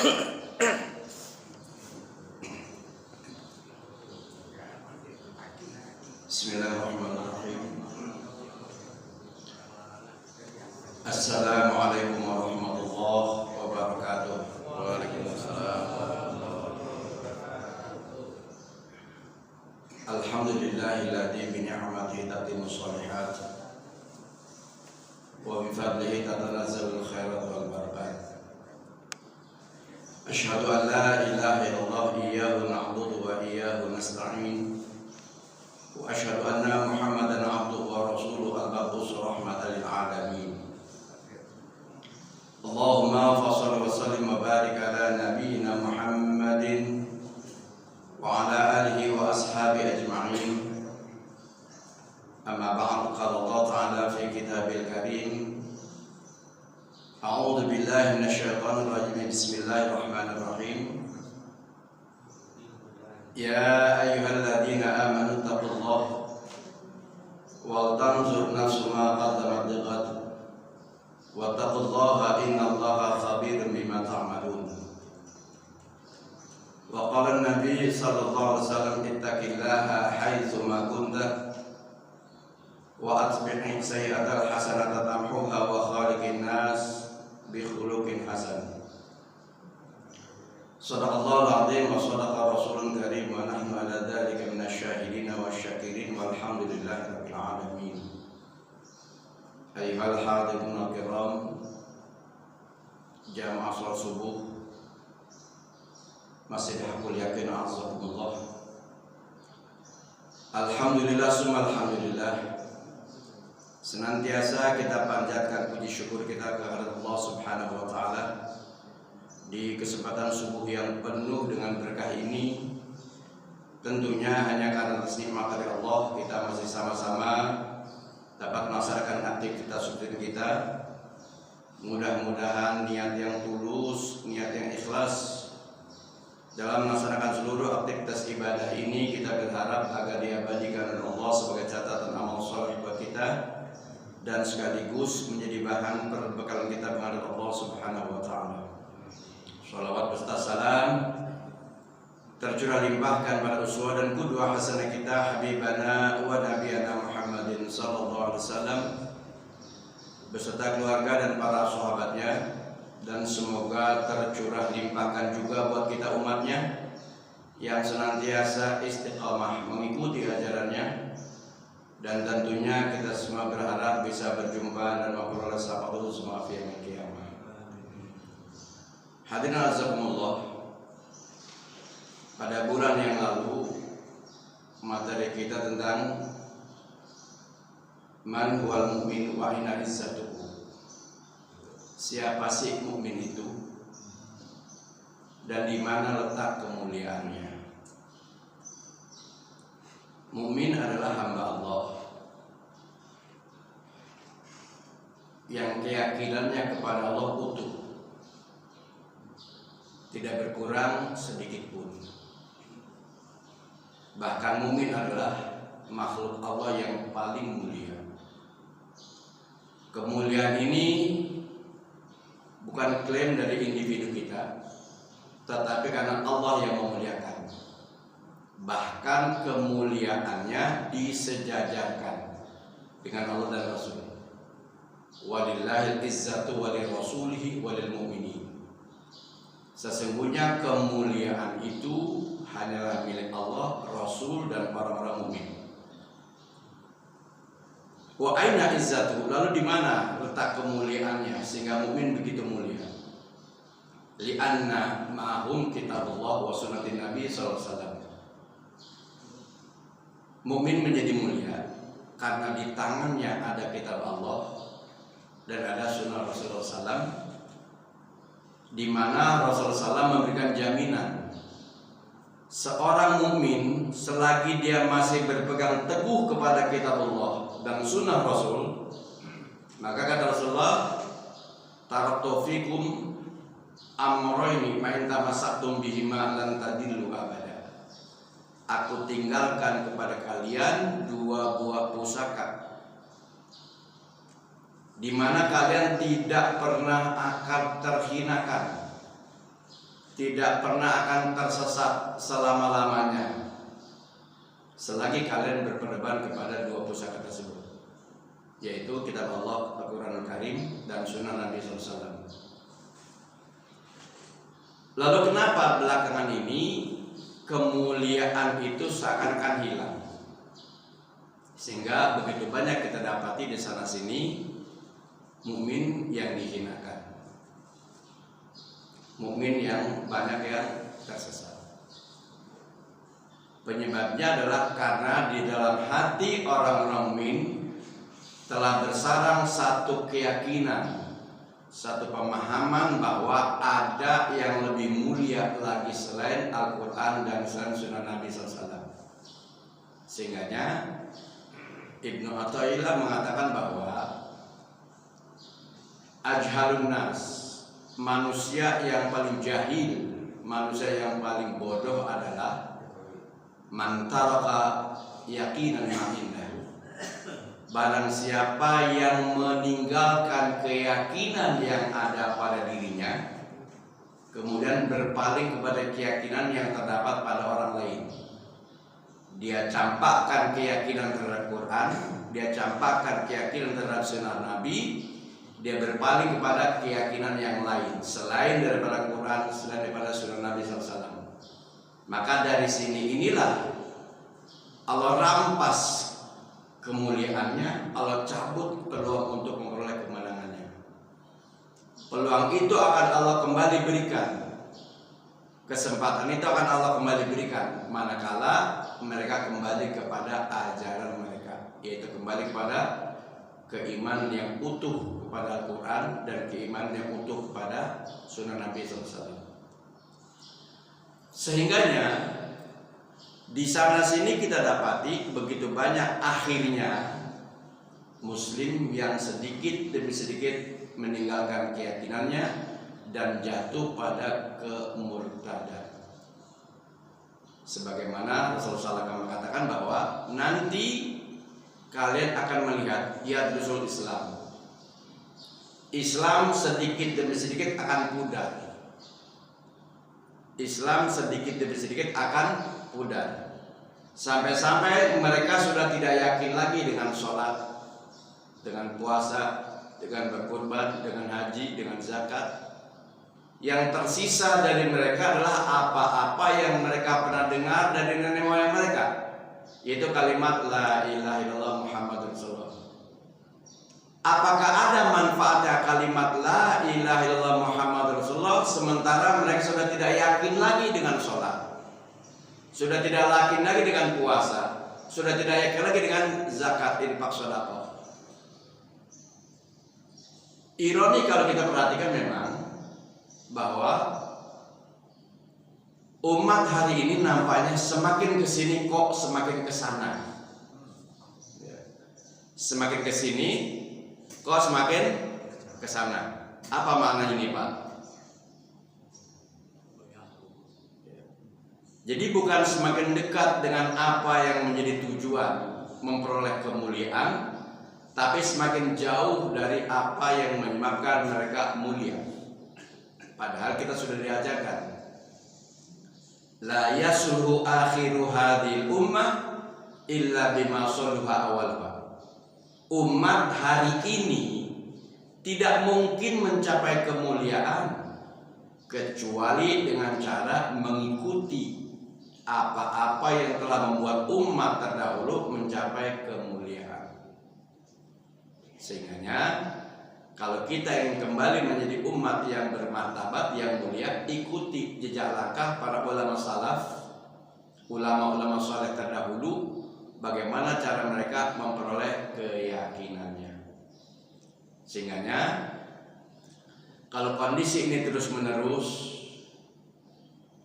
Bismillahirrahmanirrahim. Assalamualaikum warahmatullahi wabarakatuh. Waalaikumsalam. Alhamdulillahilladzi bi ni'matihi tatimmu shalihat wa bi fadlihi tatanazzalul khairat wal barakat. Asyhadu an la ilaha illallah iyyahu na'budu wa iyyahu nasta'in. Wa asyhadu anna Muhammadan abduhu wa rasuluhu al-mab'uts rahmatan lil alamin. Allahumma shalli wa sallim wa barik ala nabiyyina Muhammadin wa ala alihi wa ashabihi ajma'in. Amma ba'd, qala Allah ta'ala fi kitabil karim. A'udzu billahi minasyaitonir rajim. Bismillahirrahmanirrahim. Ya ayyuhalladzina amanu taqullaha wal tanzur nafsum ma qaddamat lighad wattaqullaha innallaha khabirum bima ta'malun. Wa qala an-nabiy sallallahu alaihi wasallam ittaqillaha haitsu ma kunta wa atbi'i sayyi'atal hasanata tamhuha wa khaliqin nas bi khuluqin hasan. Shadaqallahul azim wa shadaqa rasulun karim wa nahnu ala dzalika minasyahidin wasyakirin walhamdulillahi rabbil alamin. Ayyuhal hadirun al-kiram, jamaah salat subuh Masjid Hakul Yakin azakumullah. Alhamdulillah summa alhamdulillah, senantiasa kita panjatkan puji syukur kita kepada Allah Subhanahu wa taala di kesempatan subuh yang penuh dengan berkah ini. Tentunya hanya karena atas nikmat dari Allah kita masih sama-sama dapat melaksanakan aktivitas rutin kita. Mudah-mudahan niat yang tulus, niat yang ikhlas dalam melaksanakan seluruh aktivitas ibadah ini kita berharap agar diabadikan oleh Allah sebagai catatan amal saleh buat kita dan sekaligus menjadi bahan perbekalan kita menghadap Allah Subhanahu wa taala. Shalawat beserta salam tercurah limpahkan pada uswah dan qudwah hasanah kita habibana wa nabiyana Muhammadin sallallahu alaihi wasallam beserta keluarga dan para sahabatnya, dan semoga tercurah limpahkan juga buat kita umatnya yang senantiasa istiqamah mengikuti ajarannya, dan tentunya kita semua berharap bisa berjumpa dan memperoleh syafaat semua fi yaumil qiyamah. Hadirin azakumullah, pada bulan yang lalu materi kita tentang man huwal mu'min wa aina izzatuhu. Siapa sih mukmin itu dan di mana letak kemuliaannya? Mukmin adalah hamba Allah yang keyakinannya kepada Allah utuh, tidak berkurang sedikit pun. Bahkan mukmin adalah makhluk Allah yang paling mulia. Kemuliaan ini bukan klaim dari individu kita, tetapi karena Allah yang memuliakan. Bahkan kemuliaannya disejajarkan dengan Allah dan Rasul. Walillahil izzatu walil rasulihi walil mu'minin. Sesungguhnya kemuliaan itu hanyalah milik Allah, Rasul, dan para mukmin. Wa aina izzatu, lalu di mana letak kemuliaannya sehingga mukmin begitu mulia? Li'anna ma'hum kitabullah wa sunnatin Nabi sallallahu alaihi wasallam. Mukmin menjadi mulia karena di tangannya ada kitab Allah dan ada sunnah Rasulullah SAW, di mana Rasulullah SAW memberikan jaminan seorang mukmin selagi dia masih berpegang teguh kepada kitab Allah dan sunnah Rasul, maka kata Rasulullah, taraktu fikum amrayni ma in tamassaktum bihima lan tadillu abada. Aku tinggalkan kepada kalian dua buah pusaka di mana kalian tidak pernah akan terhinakan tidak pernah akan tersesat selama-lamanya selagi kalian berpedoman kepada dua pusaka tersebut, yaitu kitab Allah Al-Quranul Karim dan sunnah Nabi SAW. Lalu kenapa belakangan ini kemuliaan itu seakan-akan hilang, sehingga begitu banyak kita dapati di sana sini mukmin yang dihinakan, mukmin yang banyak yang tersesat. Penyebabnya adalah karena di dalam hati orang-orang mukmin telah bersarang satu keyakinan, satu pemahaman bahwa ada yang lebih mulia lagi selain Al-Quran dan selain sunnah Nabi SAW. Sehingganya Ibnu Athaillah mengatakan bahwa ajhalun nas, manusia yang paling jahil, manusia yang paling bodoh adalah man taraka yaqinan ma'indah. Barang siapa yang meninggalkan keyakinan yang ada pada dirinya, kemudian berpaling kepada keyakinan yang terdapat pada orang lain. Dia campakkan keyakinan terhadap Quran, dia campakkan keyakinan terhadap sunnah Nabi, dia berpaling kepada keyakinan yang lain selain daripada Quran, selain daripada sunnah Nabi SAW. Maka dari sini inilah Allah rampas kemuliaannya, Allah cabut peluang untuk memperoleh kemenangannya. Peluang itu akan Allah kembali berikan, kesempatan itu akan Allah kembali berikan manakala mereka kembali kepada ajaran mereka, yaitu kembali kepada keimanan yang utuh kepada Al-Quran dan keimanan yang utuh kepada sunnah Nabi SAW. Sehingganya di sana sini kita dapati begitu banyak akhirnya Muslim yang sedikit demi sedikit meninggalkan keyakinannya dan jatuh pada kemurtadan. Sebagaimana Rasulullah SAW mengatakan bahwa nanti kalian akan melihat yadrusul Islam. Islam sedikit demi sedikit akan pudar. Islam sedikit demi sedikit akan pudar. Sampai-sampai mereka sudah tidak yakin lagi dengan sholat, dengan puasa, dengan berkurban, dengan haji, dengan zakat. Yang tersisa dari mereka adalah apa-apa yang mereka pernah dengar dari nenek moyang mereka, yaitu kalimat la ilaha illallah Muhammadur Rasulullah. Apakah ada manfaatnya kalimat la ilaha illallah Muhammadur Rasulullah sementara mereka sudah tidak yakin lagi dengan sholat, sudah tidak yakin lagi dengan puasa, sudah tidak yakin lagi dengan zakat, infak, sedekah? Ironi kalau kita perhatikan memang bahwa umat hari ini nampaknya semakin kesini kok semakin kesana, semakin kesini kok semakin kesana. Apa maknanya ini, Pak? Jadi bukan semakin dekat dengan apa yang menjadi tujuan memperoleh kemuliaan, tapi semakin jauh dari apa yang menyebabkan mereka mulia. Padahal kita sudah diajarkan la yasluhu akhiru hadhil ummah illa bima saluha awalha. Umat hari ini tidak mungkin mencapai kemuliaan kecuali dengan cara mengikuti apa-apa yang telah membuat umat terdahulu mencapai kemuliaan. Sehingganya kalau kita ingin kembali menjadi umat yang bermartabat, yang mulia, ikuti jejak langkah para ulama salaf, ulama-ulama saleh terdahulu, bagaimana cara mereka memperoleh keyakinannya. Sehingganya kalau kondisi ini terus menerus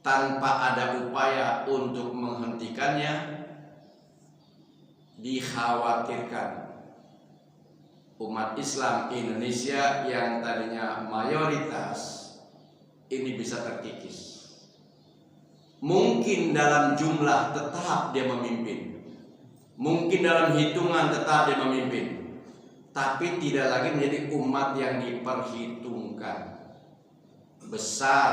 tanpa ada upaya untuk menghentikannya, dikhawatirkan umat Islam Indonesia yang tadinya mayoritas ini bisa terkikis. Mungkin dalam jumlah tetap dia memimpin, mungkin dalam hitungan tetap dia memimpin, tapi tidak lagi menjadi umat yang diperhitungkan besar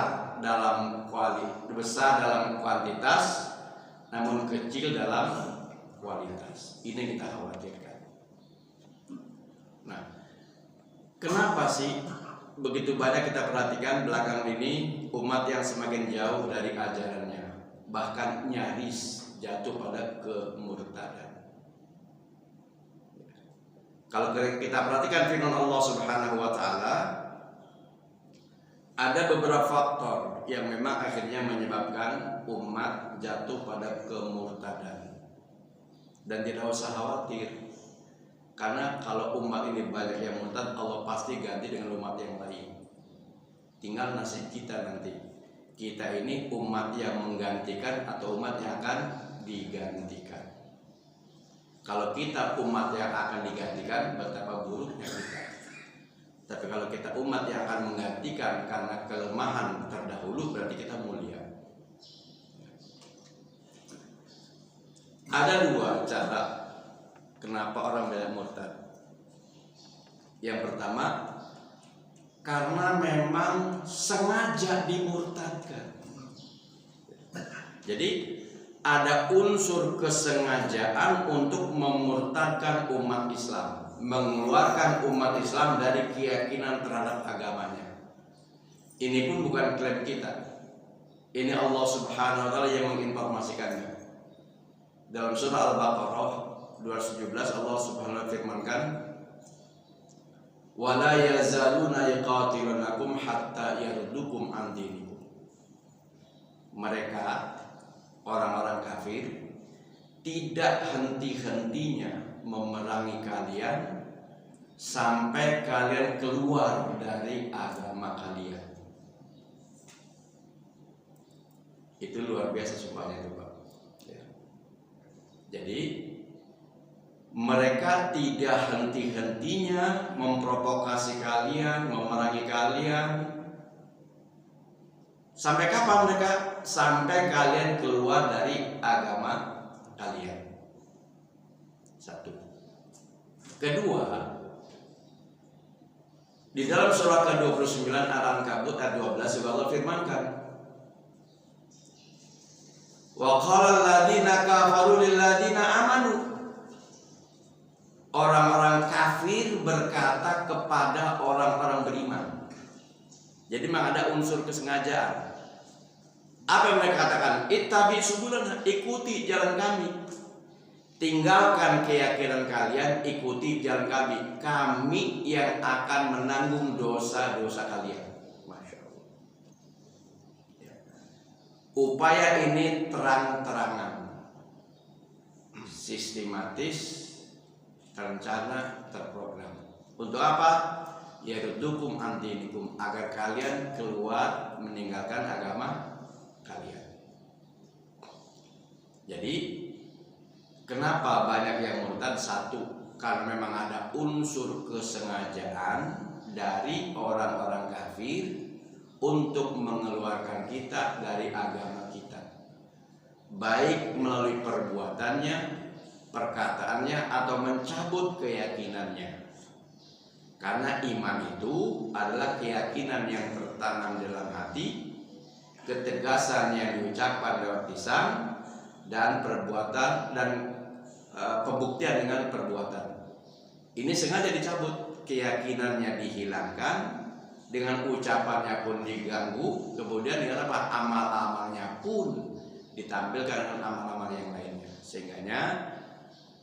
besar dalam kuantitas, namun kecil dalam kualitas. Ini yang kita khawatirkan. Nah, kenapa sih begitu banyak kita perhatikan belakangan ini umat yang semakin jauh dari ajarannya, bahkan nyaris jatuh pada kemurtadan? Kalau kita perhatikan firman Allah Subhanahu wa taala, ada beberapa faktor yang memang akhirnya menyebabkan umat jatuh pada kemurtadan. Dan tidak usah khawatir, karena kalau umat ini banyak yang murtad, Allah pasti ganti dengan umat yang lain. Tinggal nasib kita nanti. Kita ini umat yang menggantikan atau umat yang akan digantikan. Kalau kita umat yang akan digantikan, betapa buruknya kita. Tapi kalau kita umat yang akan menggantikan karena kelemahan terdahulu, berarti kita mulia. Ada dua cara kenapa orang banyak murtad. Yang pertama, karena memang sengaja dimurtadkan. Jadi ada unsur kesengajaan untuk memurtadkan umat Islam, mengeluarkan umat Islam dari keyakinan terhadap agamanya. Ini pun bukan klaim kita. Ini Allah Subhanahu wa taala yang menginformasikannya. Dalam surah Al-Baqarah 217 Allah Subhanahu wa firmankan, "Wa la yazaluna yuqatilunakum hatta yardukum an dinikum." Mereka orang-orang kafir tidak henti-hentinya memerangi kalian sampai kalian keluar dari agama kalian. Itu luar biasa sumpahnya itu, Pak. Jadi mereka tidak henti-hentinya memprovokasi kalian, memerangi kalian. Sampai kapan mereka? Sampai kalian keluar dari agama kalian. Satu. Kedua, di dalam surah ke-29 Al-Ankabut ayat 12 juga Allah firmankan, wa qala alladziina kafaru lil ladziina amanu. Orang-orang kafir berkata kepada orang-orang beriman. Jadi memang ada unsur kesengajaan. Apa yang mereka katakan? Ittabi subulana, ikuti jalan kami. Tinggalkan keyakinan kalian, ikuti jalan kami. Kami yang akan menanggung dosa-dosa kalian. Upaya ini terang-terangan, sistematis, terencana, terprogram. Untuk apa? Yaruddukum an dinikum, agar kalian keluar meninggalkan agama kalian. Jadi, kenapa banyak yang murtad? Satu, karena memang ada unsur kesengajaan dari orang-orang kafir untuk mengeluarkan kita dari agama kita, baik melalui perbuatannya, perkataannya, atau mencabut keyakinannya. Karena iman itu adalah keyakinan yang tertanam dalam hati, ketegasan yang diucapkan lewat lisan, dan perbuatan dan pembuktian dengan perbuatan. Ini sengaja dicabut, keyakinannya dihilangkan, dengan ucapannya pun diganggu, kemudian dengan apa? Amal-amalnya pun ditampilkan dengan amal-amal yang lainnya. Sehingganya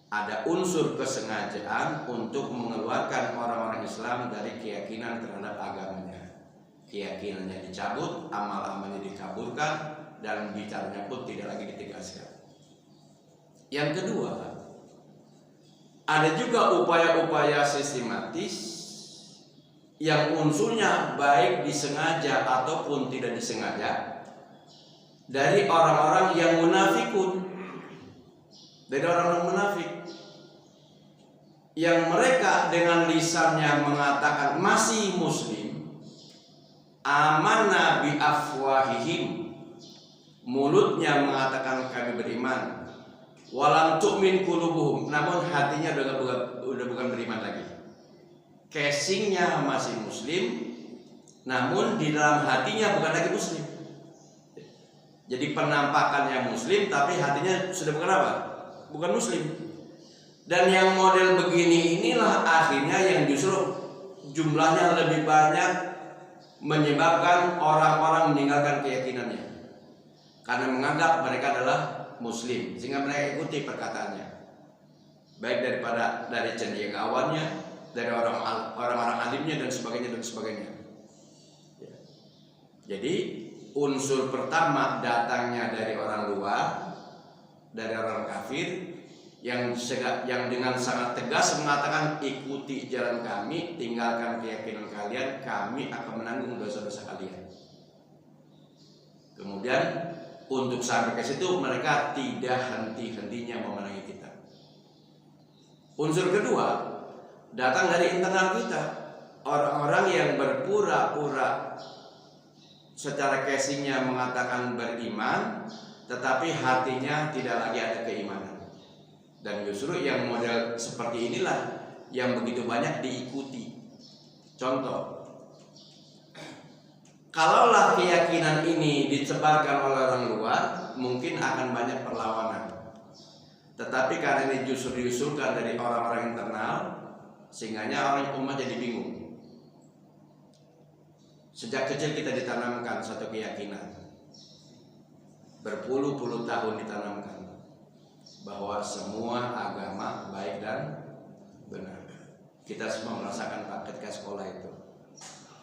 ada unsur kesengajaan untuk mengeluarkan orang-orang Islam dari keyakinan terhadap agamanya. Keyakinannya dicabut, amal-amalnya dikaburkan, dan bicaranya pun tidak lagi ditegaskan. Yang kedua, ada juga upaya-upaya sistematis yang unsurnya baik disengaja ataupun tidak disengaja dari orang-orang yang munafikun, dari orang-orang munafik yang mereka dengan lisannya mengatakan masih muslim, amanna bi afwahihim, mulutnya mengatakan kami beriman, walam tu'min qulubuhum, namun hatinya udah bukan beriman lagi. Casingnya masih muslim, namun di dalam hatinya bukan lagi muslim. Jadi penampakannya muslim tapi hatinya sudah bukan apa? Bukan muslim. Dan yang model begini inilah akhirnya yang justru jumlahnya lebih banyak menyebabkan orang-orang meninggalkan keyakinannya karena menganggap mereka adalah muslim, sehingga mereka ikuti perkataannya, baik dari cendekiawannya, dari orang-orang alimnya dan sebagainya. Jadi unsur pertama datangnya dari orang luar, dari orang kafir yang dengan sangat tegas mengatakan ikuti jalan kami, tinggalkan keyakinan kalian, kami akan menanggung dosa-dosa kalian. Kemudian untuk sampai ke situ mereka tidak henti-hentinya memenangi kita. Unsur kedua datang dari internal kita, orang-orang yang berpura-pura secara casingnya mengatakan beriman, tetapi hatinya tidak lagi ada keimanan. Dan justru yang model seperti inilah yang begitu banyak diikuti. Contoh, kalaulah keyakinan ini disebarkan oleh orang luar, mungkin akan banyak perlawanan. Tetapi karena ini justru diusulkan dari orang-orang internal, sehingga orang umat jadi bingung. Sejak kecil kita ditanamkan satu keyakinan, berpuluh-puluh tahun ditanamkan bahwa semua agama baik dan benar. Kita semua merasakan ketika sekolah itu,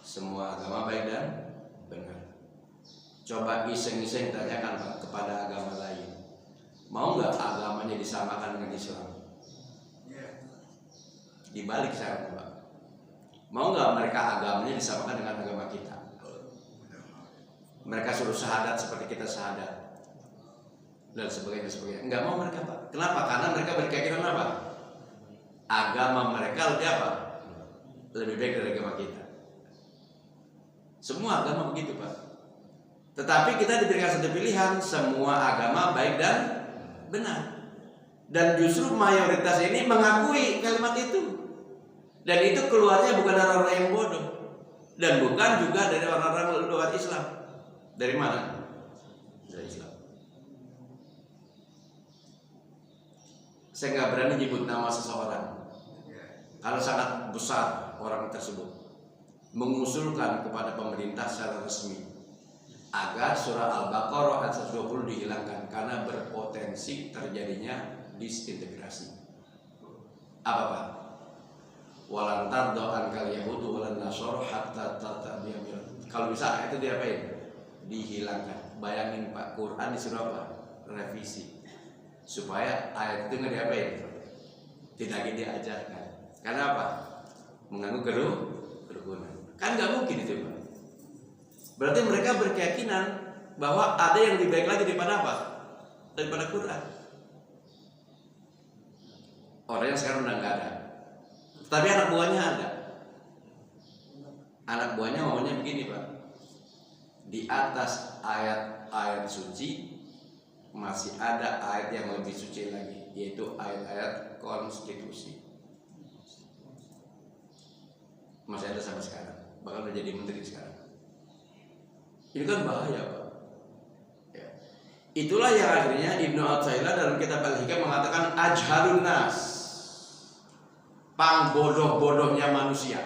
semua agama baik dan benar. Coba iseng-iseng tanyakan Pak kepada agama lain, mau nggak agamanya disamakan dengan Islam? Dibalik sekarang Pak, mau nggak mereka agamanya disamakan dengan agama kita? Mereka suruh syahadat seperti kita syahadat dan sebagainya. Enggak mau mereka Pak. Kenapa? Karena mereka berkeyakinan apa? Agama mereka lebih apa? Lebih baik dari agama kita. Semua agama begitu Pak. Tetapi kita diberikan satu pilihan, semua agama baik dan benar. Dan justru mayoritas ini mengakui kalimat itu. Dan itu keluarnya bukan dari orang yang bodoh, dan bukan juga dari orang-orang luar Islam. Dari mana? Dari Islam. Saya nggak berani nyebut nama seseorang karena sangat besar orang tersebut mengusulkan kepada pemerintah secara resmi agar surah Al-Baqarah ayat 120 dihilangkan karena berpotensi terjadinya disintegrasi. Apa Pak? Walan tardha ankal yahudu walan nasara hatta tattabi'a millatahum. Kalau bisa itu diapain? Dihilangkan. Bayangin Pak, Quran disuruh apa? Revisi. Supaya ayat itu nggak diapain? Tidak lagi diajarkan. Karena apa? Mengganggu kerukunan. Kan nggak mungkin itu Pak. Berarti mereka berkeyakinan bahwa ada yang lebih baik lagi daripada apa? Daripada Quran. Orang yang sekarang udah nggak ada. Tapi anak buahnya ada. Anak buahnya maunya begini Pak. Di atas ayat-ayat suci masih ada ayat yang lebih suci lagi, yaitu ayat-ayat konstitusi. Masih ada sampai sekarang, bahkan udah jadi menteri sekarang. Ini kan bahaya Pak ya. Itulah yang akhirnya Ibnu Athaillah dalam kitab Al-Hikam mengatakan ajhalun nas, pangbodoh-bodohnya manusia.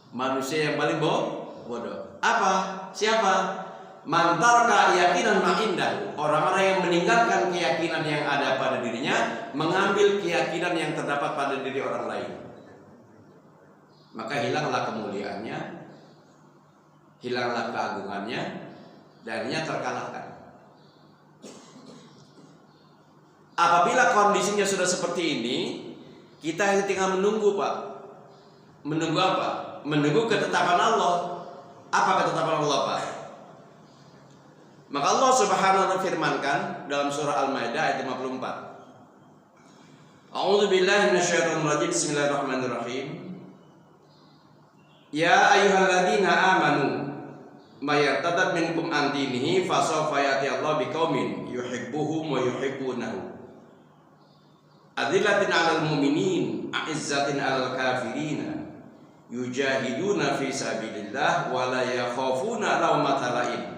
Manusia yang paling bodoh. Apa? Siapa? Mantarka keyakinan ma'indah, orang-orang yang meninggalkan keyakinan yang ada pada dirinya, mengambil keyakinan yang terdapat pada diri orang lain. Maka hilanglah kemuliaannya, hilanglah keagungannya, dan ia terkalahkan. Apabila kondisinya sudah seperti ini, kita tinggal menunggu Pak. Menunggu apa? Menunggu ketetapan Allah. Apa ketetapan Allah Pak? Maka Allah Subhanahu wa ta'ala firmankan dalam surah Al-Maidah ayat 54. A'udzubillahi minasyaitonir rajim. Bismillahirrahmanirrahim. Ya ayyuhalladzina amanu may yartadad minkum an dinihi fasawfa ya'ti Allah biqaumin yuhibbuhum wa yuhibbunahu. Adzillatin 'alal mu'minin, 'izzatin 'alal kafirin. Yujahiduna fi sabilillah wa la yakhafuna lawmata la'im.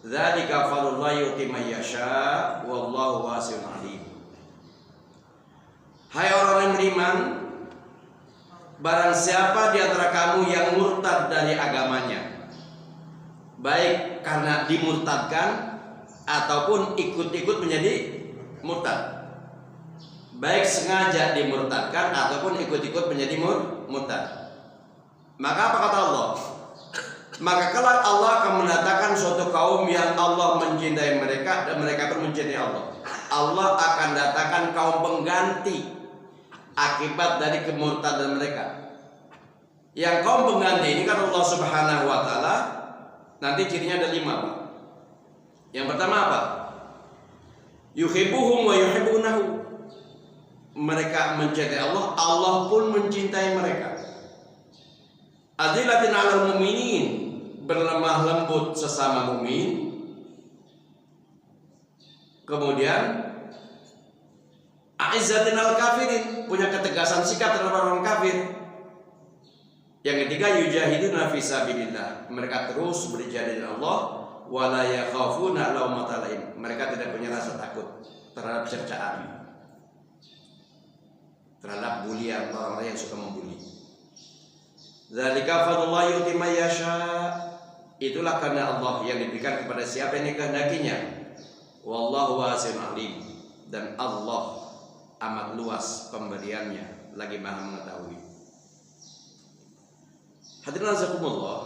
Dzalika fadlullahi yu'ti man yasha wallahu wasi'un 'alim. Hai orang yang beriman, barang siapa di antara kamu yang murtad dari agamanya, baik karena dimurtadkan ataupun ikut-ikut menjadi murtad, baik sengaja dimurtadkan ataupun ikut-ikut menjadi murtad, maka apa kata Allah? Maka kelak Allah akan mendatangkan suatu kaum yang Allah mencintai mereka dan mereka pun mencintai Allah. Allah akan datangkan kaum pengganti akibat dari kemurtadan mereka. Yang kaum pengganti ini kan Allah Subhanahu wa taala nanti cirinya ada 5, Pak. Yang pertama apa? Yuhibbuhum wa yuhibbunahu. Mereka mencintai Allah, Allah pun mencintai mereka. Azilatin 'alal mu'minin, berlemah lembut sesama mukmin. Kemudian a'izzatin 'alal kafirin, punya ketegasan sikap terhadap orang kafir. Yang ketiga yujahiduna fi sabilillah, mereka terus berjihad di Allah, wala yakhafuna laumata laim, mereka tidak punya rasa takut terhadap cercaan, terhadap bulian orang-orang yang suka membuli. Dzalika fadlullahi yu'ti man yasha, itulah karena Allah yang diberikan kepada siapa yang dikehendakinya. Wallahu wasi'un 'alim, dan Allah amat luas pemberiannya, lagi Maha mengetahui. Hadirin rahimakumullah,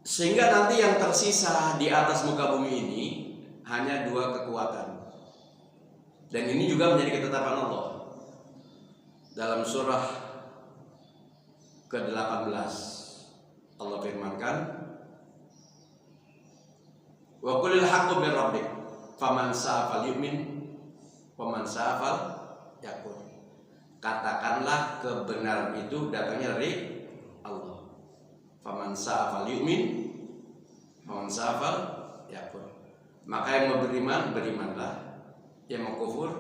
sehingga nanti yang tersisa di atas muka bumi ini hanya 2 kekuatan. Dan ini juga menjadi ketetapan Allah. Dalam surah ke-18 Allah firmankan, wa qulil haqqu mir rabbik faman sha'a falyu'min waman sha'a falyakfur. Katakanlah kebenaran itu datangnya dari Allah. Faman sha'a falyu'min waman sha'a falyakfur. Maka yang mau beriman, berimanlah, yang mau kufur,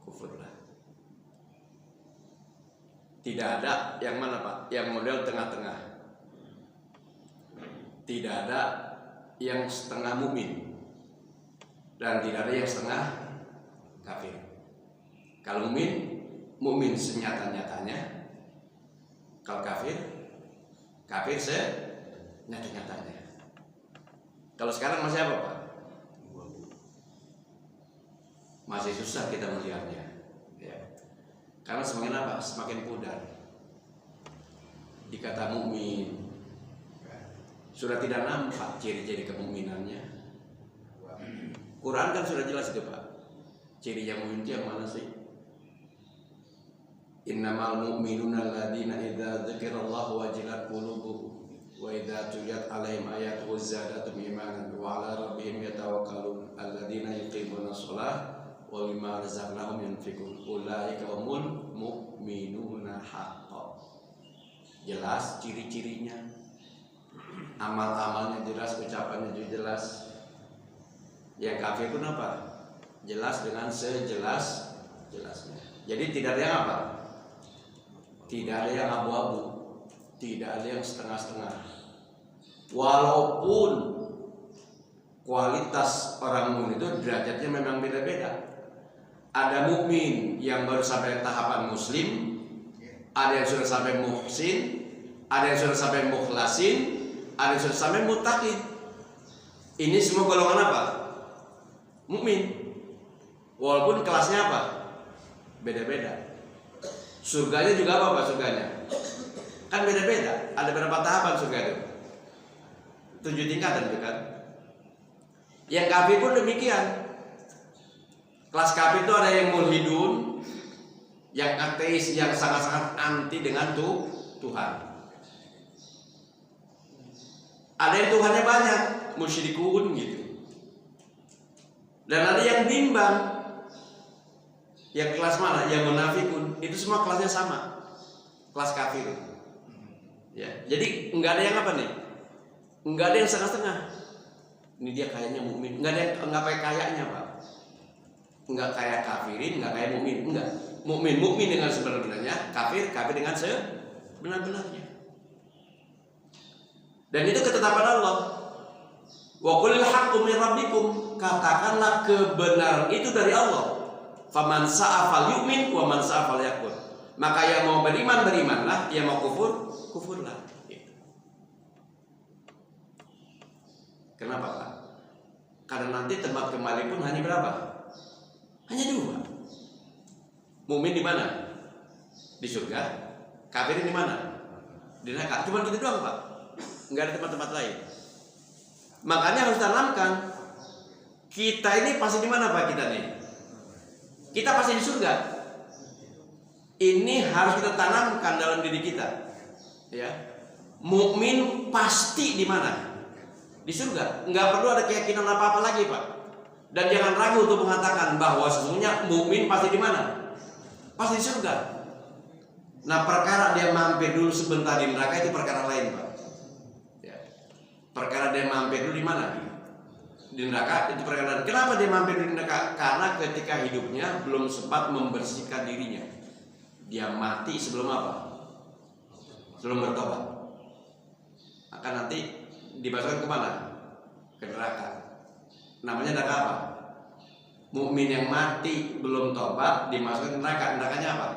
kufurlah. Tidak ada yang mana, Pak? Yang model tengah-tengah. Tidak ada yang setengah mukmin dan tidak ada yang setengah kafir. Kalau mukmin senyata-nyatanya. Kalau kafir senyata-nyatanya. Kalau sekarang masih apa, Pak? Masih susah kita melihatnya. Karena semakin apa? Semakin pudar. Dikata mukmin, sudah tidak nampak ciri-ciri kemukminannya. Quran kan sudah jelas itu, Pak. Ciri yang mukmin itu yang mana sih? Innamal mu'minuna alladzina idza dzukirallahu wajilat qulubuhum wa idza tuliyat 'alaihim ayatuhu zadatuhum imanan wa 'ala rabbihim yatawakkalun alladzina yuqimuna shalah wa mimma razaqnahum yunfiqun ulaika humul mu'minuna haqqan. Jelas ciri-cirinya, amal-amalnya jelas, ucapannya juga jelas. Yang kafir pun apa? Jelas dengan sejelas-jelasnya. Jadi tidak ada yang apa? Tidak ada yang abu-abu, tidak ada yang setengah-setengah. Walaupun kualitas orang mukmin itu derajatnya memang beda-beda. Ada mukmin yang baru sampai tahapan muslim, ada yang sudah sampai muhsin, ada yang sudah sampai mukhlasin, ada yang sudah sampai muttaqin. Ini semua golongan apa? Mukmin. Walaupun kelasnya apa? Beda-beda. Surganya juga apa, Pak? Surganya kan beda-beda. Ada berapa tahapan surga itu? 7 tingkatan itu kan. Yang kafir pun demikian. Kelas kafir itu ada yang mulhidun, yang ateis, yang sangat-sangat anti dengan Tuhan. Ada yang Tuhannya banyak, musyrikun gitu. Dan ada yang bimbang. Yang kelas mana? Yang munafikun. Itu semua kelasnya sama. Kelas kafir. Ya, jadi enggak ada yang apa nih? Enggak ada yang setengah-setengah. Ini dia kayaknya mukmin. Enggak ada yang enggak kayak kayaknya, Pak. Enggak kayak kafirin, enggak kayak mukmin, enggak. Mukmin dengan sebenarnya, kafir dengan sebenar-benarnya. Dan itu ketetapan Allah. Wa qulil haqqu min rabbikum, katakanlah kebenaran itu dari Allah. Faman sa'a falyu'min wa man sa'a falyakfur. Maka yang mau beriman berimanlah, yang mau kufur kufurlah. Kenapa Pak? Karena nanti tempat kembali pun hanya berapa? Hanya 2. Mukmin di mana? Di surga. Kafir di mana? Di neraka. Cuma gitu doang Pak. Enggak ada tempat-tempat lain. Makanya harus tanamkan, kita ini pasti di mana Pak kita nih? Kita pasti di surga. Ini harus kita tanamkan dalam diri kita. Ya. Mukmin pasti di mana? Di surga. Enggak perlu ada keyakinan apa-apa lagi Pak. Dan jangan ragu untuk mengatakan bahwa sesungguhnya mukmin pasti di mana? Pasti di surga. Nah, perkara dia mampir dulu sebentar di neraka itu perkara lain Pak. Perkara dia mampir dulu di mana? Di neraka itu perkara. Kenapa dia mampir di neraka? Karena ketika hidupnya belum sempat membersihkan dirinya. Dia mati sebelum apa? Sebelum bertobat. Maka nanti dimasukkan ke mana? Ke neraka. Namanya neraka apa? Mukmin yang mati belum tobat dimasukkan ke neraka. Nerakanya apa?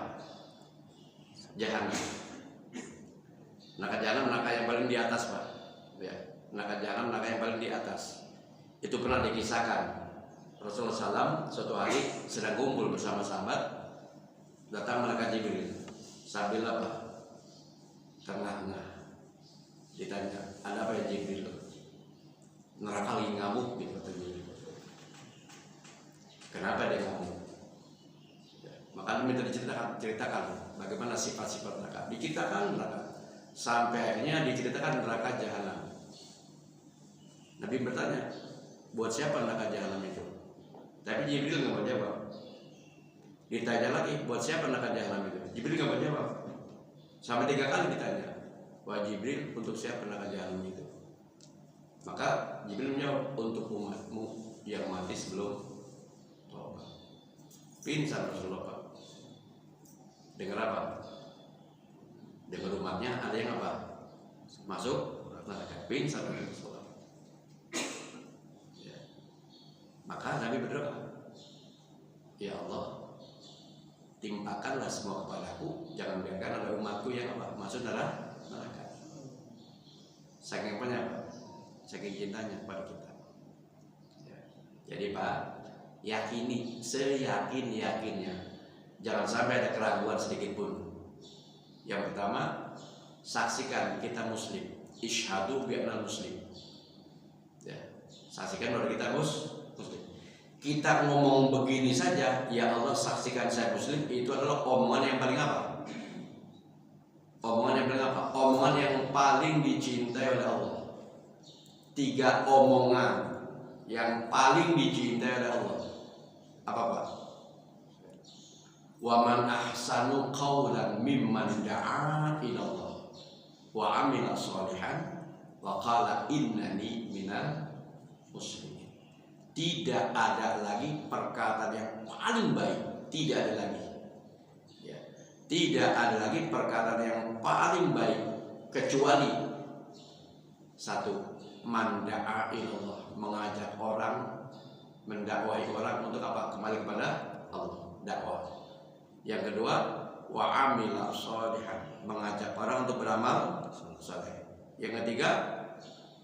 Jahanam. Neraka jahanam, neraka yang paling di atas Pak. Ya. Neraka jahanam, neraka yang paling di atas. Itu pernah dikisahkan. Rasulullah SAW suatu hari sedang kumpul bersama sahabat, datang malaikat Jibril sambil apa? Tengah-tengah. Ditanya, ada apa ya Jibril? Neraka lagi ngamuk gitu kata Jibril. Kenapa dia ngamuk? Maka minta diceritakan bagaimana sifat-sifat neraka. Diceritakan neraka sampai akhirnya diceritakan neraka jahanam. Nabi bertanya, buat siapa neraka jahanam itu? Tapi Jibril nggak mau jawab. Ditanya lagi, buat siapa neraka jahanam itu? Jibril nggak mau jawab. Sampai 3 kali ditanya, wah Jibril, untuk siapa neraka jahanam itu? Maka Jibril menjawab, untuk umatmu yang mati sebelum tobat. Pingsan Rasulullah Pak. Dengar apa? Dengar umatnya ada yang apa? Masuk neraka. Pingsan Rasulullah. Maka Nabi berdoa, ya Allah, timpakanlah semua kepadaku, jangan biarkan ada umatku yang apa? Masuk neraka. Saking apa? Saking cintanya kepada kita. Ya. Jadi Pak, yakini, seyakin-yakinnya, jangan sampai ada keraguan sedikit pun. Yang pertama, saksikan kita muslim. Isyhadu bi anna muslim. Ya. Saksikan bahwa kita muslim. Kita ngomong begini saja, ya Allah saksikan saya muslim, itu adalah omongan yang paling apa? Omongan yang paling apa? Omongan yang paling dicintai oleh Allah. 3 omongan yang paling dicintai oleh Allah. Apa Pak? Wa man ahsanu qawlan mimman da'a ila Allah wa amila shalihan wa qala innani minal muslimin. Tidak ada lagi perkataan yang paling baik. Tidak ada lagi ya. Tidak ada lagi perkataan yang paling baik kecuali 1, man da'a ilallah, mengajak orang, mendakwahi orang untuk apa? Kembali kepada Allah, dakwah. Yang kedua, wa amila shalihan, mengajak orang untuk beramal saleh. Yang ketiga,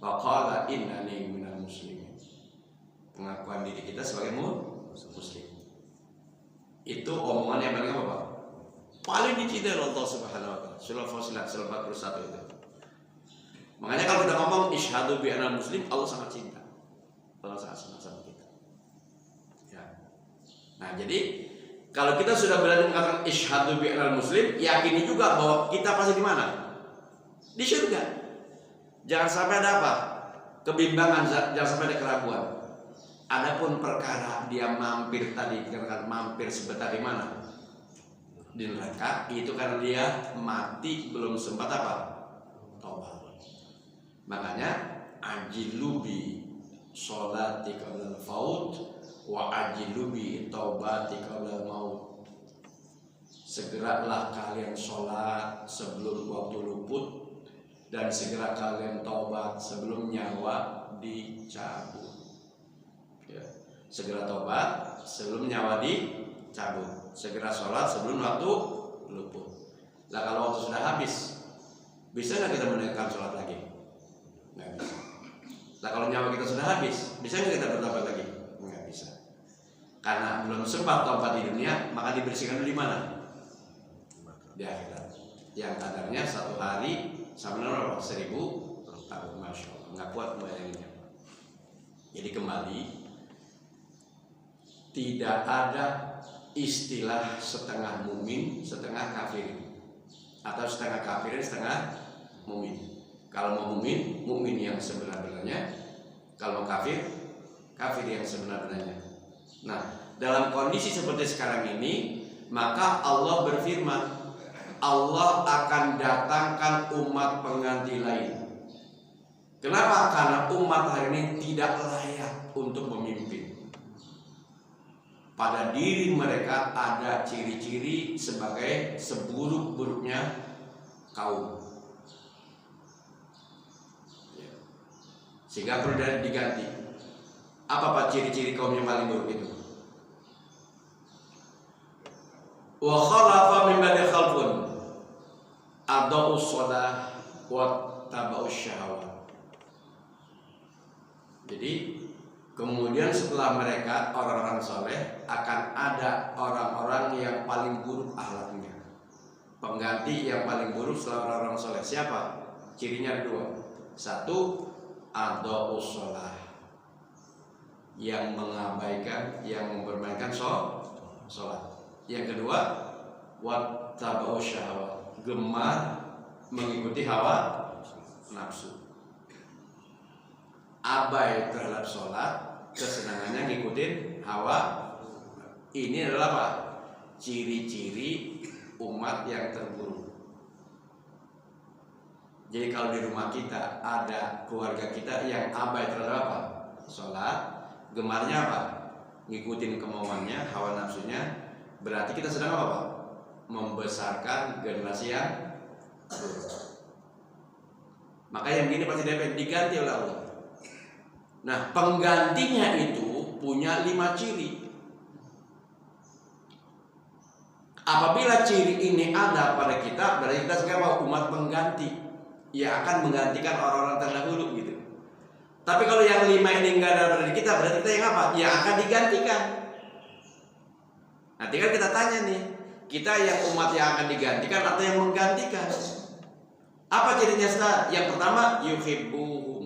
wa qala innani minal muslimin, pengakuan diri kita sebagai muslim. Itu omongan yang paling apa Pak? Paling dicintai oleh Allah Subhanahu wa taala. Surah Fussilat 41 itu. Makanya kalau udah ngomong isyhadu bi anna muslim, Allah sangat cinta. Allah sangat senang sama kita. Ya. Nah, jadi kalau kita sudah berani mengatakan isyhadu bi anna muslim, yakini juga bahwa kita pasti di mana? Di surga. Jangan sampai ada apa? Kebimbangan, jangan sampai ada keraguan. Adapun perkara dia mampir tadi, dikatakan mampir sebentar di mana? Di neraka, itu karena dia mati belum sempat apa? Taubat. Makanya ajilubi sholati qabla al-faut wa ajilubi taubati qabla al-maut. Segeralah kalian sholat sebelum waktu luput, dan segera kalian taubat sebelum nyawa dicabut. Ya. Segera taubat sebelum nyawa dicabut. Segera sholat sebelum waktu luput. Lah kalau waktu sudah habis, bisa nggak kita menaikkan sholat lagi? Nggak bisa. Lah kalau nyawa kita sudah habis, bisa nggak kita bertobat lagi? Nggak bisa. Karena belum sempat taubat di dunia, maka dibersihkan dulu di mana? Di akhirat. Yang kadarnya 1 hari sama 1000 tahun, masya Allah. Nggak kuat membayanginya. Jadi kembali, tidak ada istilah setengah mumin, setengah kafir, atau setengah kafir, setengah mumin. Kalau mau mumin, mumin yang sebenar-benarnya. Kalau kafir, kafir yang sebenar-benarnya. Nah, dalam kondisi seperti sekarang ini, maka Allah berfirman, Allah akan datangkan umat pengganti lain. Kenapa? Karena umat hari ini tidak layak untuk memimpin. Pada diri mereka ada ciri-ciri sebagai seburuk-buruknya kaum. Sehingga perlu diganti. Apa Pak ciri-ciri kaum yang paling buruk itu? Wa khalafa min ba'di khalfun adaa'us shalah wa taba'us syahawat. Jadi kemudian setelah mereka orang-orang soleh, akan ada orang-orang yang paling buruk akhlaknya. Pengganti yang paling buruk setelah orang-orang soleh. Siapa? Cirinya ada 2. 1, adaa'us shalah, yang mengabaikan, yang mempermainkan sholat. Yang kedua, wattaba'us syahawat, gemar mengikuti hawa nafsu. Abai terhadap sholat, kesenangannya ngikutin hawa. Ini adalah apa? Ciri-ciri umat yang terburuk. Jadi kalau di rumah kita ada keluarga kita yang abai terhadap apa? Sholat, gemarnya apa? Ngikutin kemauannya, hawa nafsunya. Berarti kita sedang apa Pak? Membesarkan generasi yang buruk. Maka yang begini pasti dapat diganti oleh Allah. Nah, penggantinya itu punya 5 ciri. Apabila ciri ini ada pada kita, berarti kita sekarang umat pengganti yang akan menggantikan orang-orang terdahulu gitu. Tapi kalau yang 5 ini enggak ada pada kita, berarti kita yang apa? Yang akan digantikan. Nah, tinggal kita tanya nih, kita yang umat yang akan digantikan atau yang menggantikan? Apa cirinya Ustaz? Yang pertama, yuhibbuhum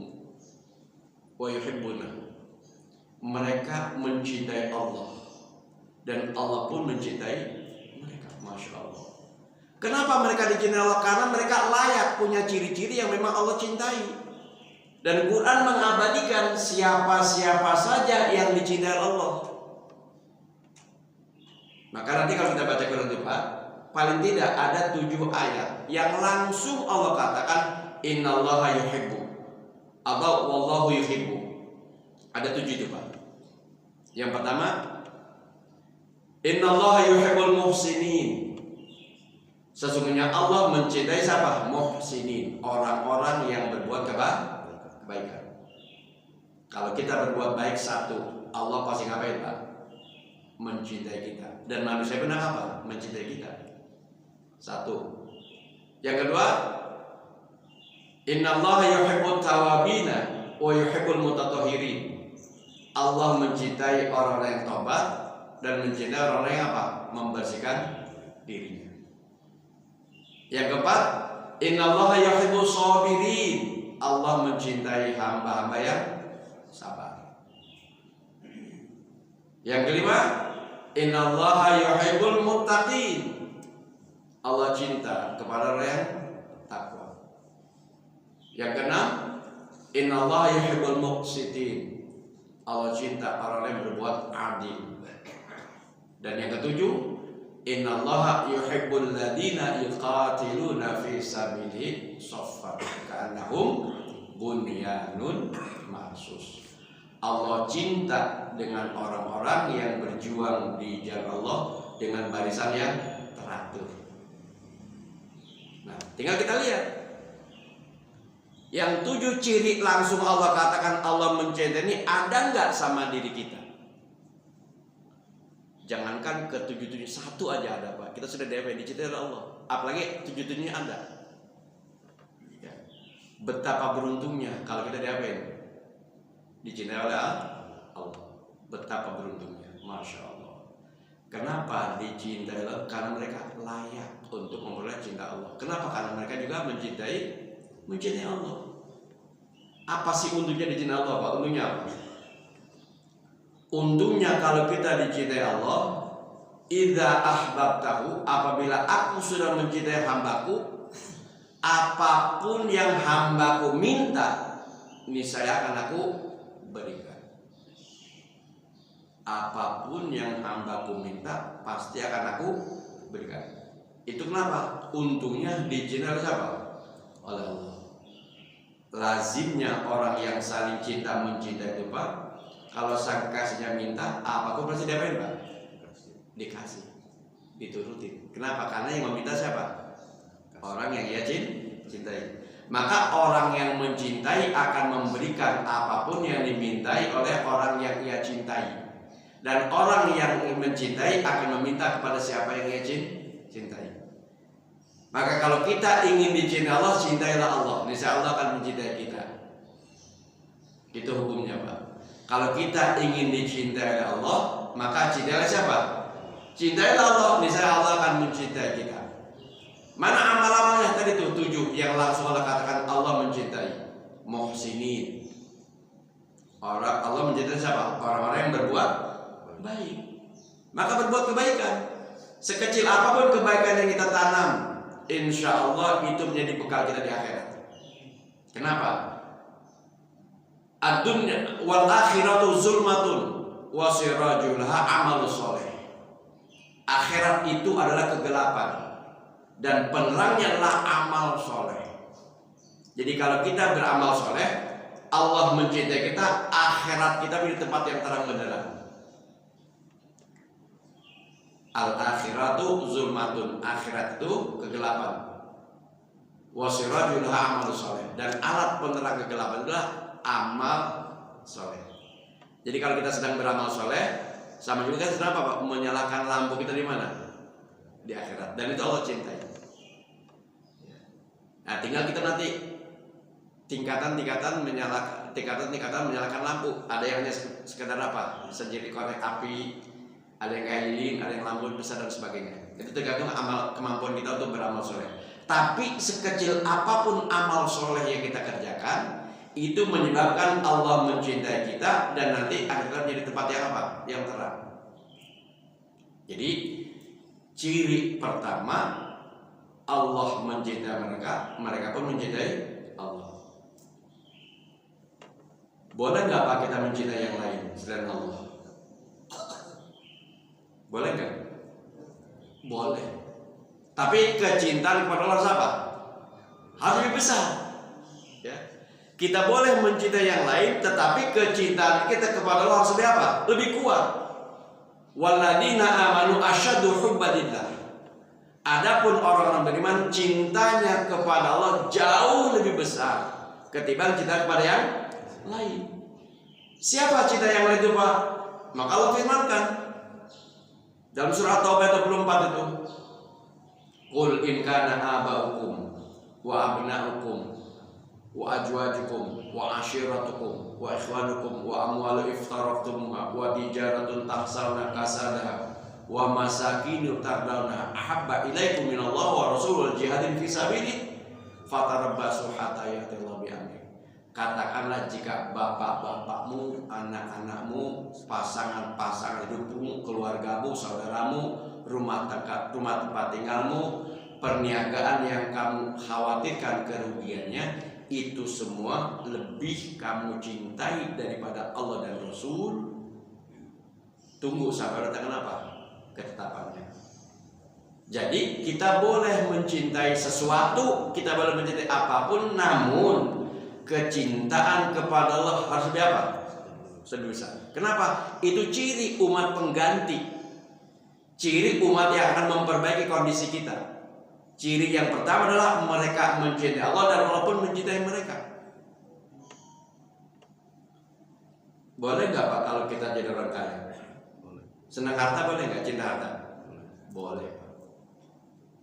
wa yuhibbuna. Mereka mencintai Allah dan Allah pun mencintai mereka. Masya Allah. Kenapa mereka dicintai Allah? Karena mereka layak punya ciri-ciri yang memang Allah cintai. Dan Quran mengabadikan siapa-siapa saja yang dicintai Allah. Maka nanti kalau kita baca Quran itu Pak, paling tidak ada 7 ayat yang langsung Allah katakan innallaha yuhibbu atau wallahu yuhibbu. Ada 7 itu Pak. Yang pertama, innallaha yuhibbul muhsinin. Sesungguhnya Allah mencintai siapa? Muhsinin, orang-orang yang berbuat kebaikan. Kalau kita berbuat baik, 1, Allah pasti ngapain Pak? Mencintai kita. Dan manusia benar apa? Mencintai kita. 1. Yang kedua, innallaha yuhibbut tawabina wa yuhibbul mutatahhirin. Allah mencintai orang-orang yang tobat dan mencintai orang-orang yang apa? Membersihkan dirinya. Yang keempat, innallaha yuhibbus sabirin. Allah mencintai hamba-hamba yang sabar. Yang kelima, innallaha yuhibbul muttaqin. Allah cinta kepada orang yang takwa. Yang keenam, innallaha yuhibbul muqsitin. Allah cinta orang yang berbuat adil. Dan yang ketujuh, innallaha yuhibbul ladzina yuqatiluna fi sabilihi shaffan ka'annahum bunyanun marsus. Allah cinta dengan orang-orang yang berjuang di jalan Allah dengan barisan yang teratur. Nah, tinggal kita lihat Yang 7 ciri langsung Allah katakan Allah mencintai ini ada nggak sama diri kita? Jangankan ke 7-7, 1 aja ada Pak. Kita sudah dicintai oleh Allah. Apalagi 7-7-nya ada. Ya. Betapa beruntungnya kalau kita dicintai oleh Allah. Betapa beruntungnya, Masya Allah. Kenapa dicintai Allah? Karena mereka layak untuk memperoleh cinta Allah. Kenapa? Karena mereka juga mencintai Allah. Apa sih untungnya dicintai Allah Pak? Untungnya apa? Untungnya kalau kita dicintai Allah, idza ahbabtahu, apabila aku sudah mencintai hambaku, apapun yang hambaku minta, niscaya akan aku berikan. Apapun yang hambaku minta, pasti akan aku berikan. Itu kenapa? Untungnya dicintai oleh siapa? Oleh Allah. Lazimnya orang yang saling cinta mencintai itu Pak, kalau sang kekasihnya minta, apapun pasti diapain Pak? Dikasih, diturutin. Kenapa? Karena yang meminta siapa? Orang yang ia cintai. Maka orang yang mencintai akan memberikan apapun yang dimintai oleh orang yang ia cintai. Dan orang yang mencintai akan meminta kepada siapa yang ia cintai. Maka kalau kita ingin dicintai Allah, cintailah Allah. Niscaya Allah akan mencintai kita. Itu hukumnya Pak. Kalau kita ingin dicintai oleh Allah, maka cintailah siapa? Cintailah Allah. Niscaya Allah akan mencintai kita. Mana amal-amalnya tadi tuh 7 yang langsung Allah katakan Allah mencintai. Muhsinin. Allah mencintai siapa? Orang-orang yang berbuat baik. Maka berbuat kebaikan. Sekecil apapun kebaikan yang kita tanam, insya Allah itu menjadi bekal kita di akhirat. Kenapa? Ad-dunya wal akhiratu zulmatun wa sirajulha amalus soleh. Akhirat itu adalah kegelapan dan penerangnya adalah amal soleh. Jadi kalau kita beramal soleh, Allah mencintai kita, akhirat kita menjadi tempat yang terang benderang. Al-akhiratu zulmatun, akhirat itu kegelapan. Wasirajulha amal soleh, dan alat penerang kegelapan adalah amal soleh. Jadi kalau kita sedang beramal soleh, sama juga kan sedang apa Pak? Menyalakan lampu kita di mana? Di akhirat. Dan itu Allah cintai. Nah, tinggal kita nanti tingkatan-tingkatan menyalakan lampu. Ada yang hanya sekedar apa? Sejari korek api, ada yang kayak lilin, ada yang lampu besar dan sebagainya. Itu tergantung kemampuan kita untuk beramal soleh. Tapi sekecil apapun amal soleh yang kita kerjakan, itu menyebabkan Allah mencintai kita dan nanti akhirat menjadi tempat yang apa? Yang terang. Jadi ciri pertama, Allah mencintai mereka, mereka pun mencintai Allah. Boleh nggak Pak kita mencintai yang lain selain Allah? Boleh nggak? Boleh. Tapi kecintaan kepada Allah siapa? Harus lebih besar. Ya. Kita boleh mencintai yang lain, tetapi kecintaan kita kepada Allah harus lebih apa? Lebih kuat. Walladzina amanu asyaddu hubbalillah. Adapun orang-orang beriman, cintanya kepada Allah jauh lebih besar ketimbang cinta kepada yang lain. Siapa cinta yang lain itu Pak? Maka Allah firmankan dalam surah Taubah 24 itu, qul in kana aba'ukum wa abna'ukum wa ajwajukum wa ashiratukum wa ikhwanukum wa amwalu iftaraftumuha wa tijaratun tahsawna kasadaha wa masakinu tardawna ahabba ilaikum minallah wa rasulul jihadin fi sabilih fatarabbasu hatta ya'tiallahu bi amri. Katakanlah jika bapak-bapakmu, anak-anakmu, pasangan-pasangan hidupmu, keluargamu, saudaramu, rumah tempat tinggalmu, perniagaan yang kamu khawatirkan kerugiannya, itu semua lebih kamu cintai daripada Allah dan Rasul. Tunggu sampai datang apa? Ketetapannya. Jadi kita boleh mencintai sesuatu, kita boleh mencintai apapun, namun kecintaan kepada Allah harus lebih apa? Lebih besar. Kenapa? Itu ciri umat pengganti. Ciri umat yang akan memperbaiki kondisi kita. Ciri yang pertama adalah mereka mencintai Allah dan Allah pun mencintai mereka. Boleh nggak Pak kalau kita jadi orang kaya? Boleh. Senang harta boleh nggak? Cinta harta? Boleh Pak.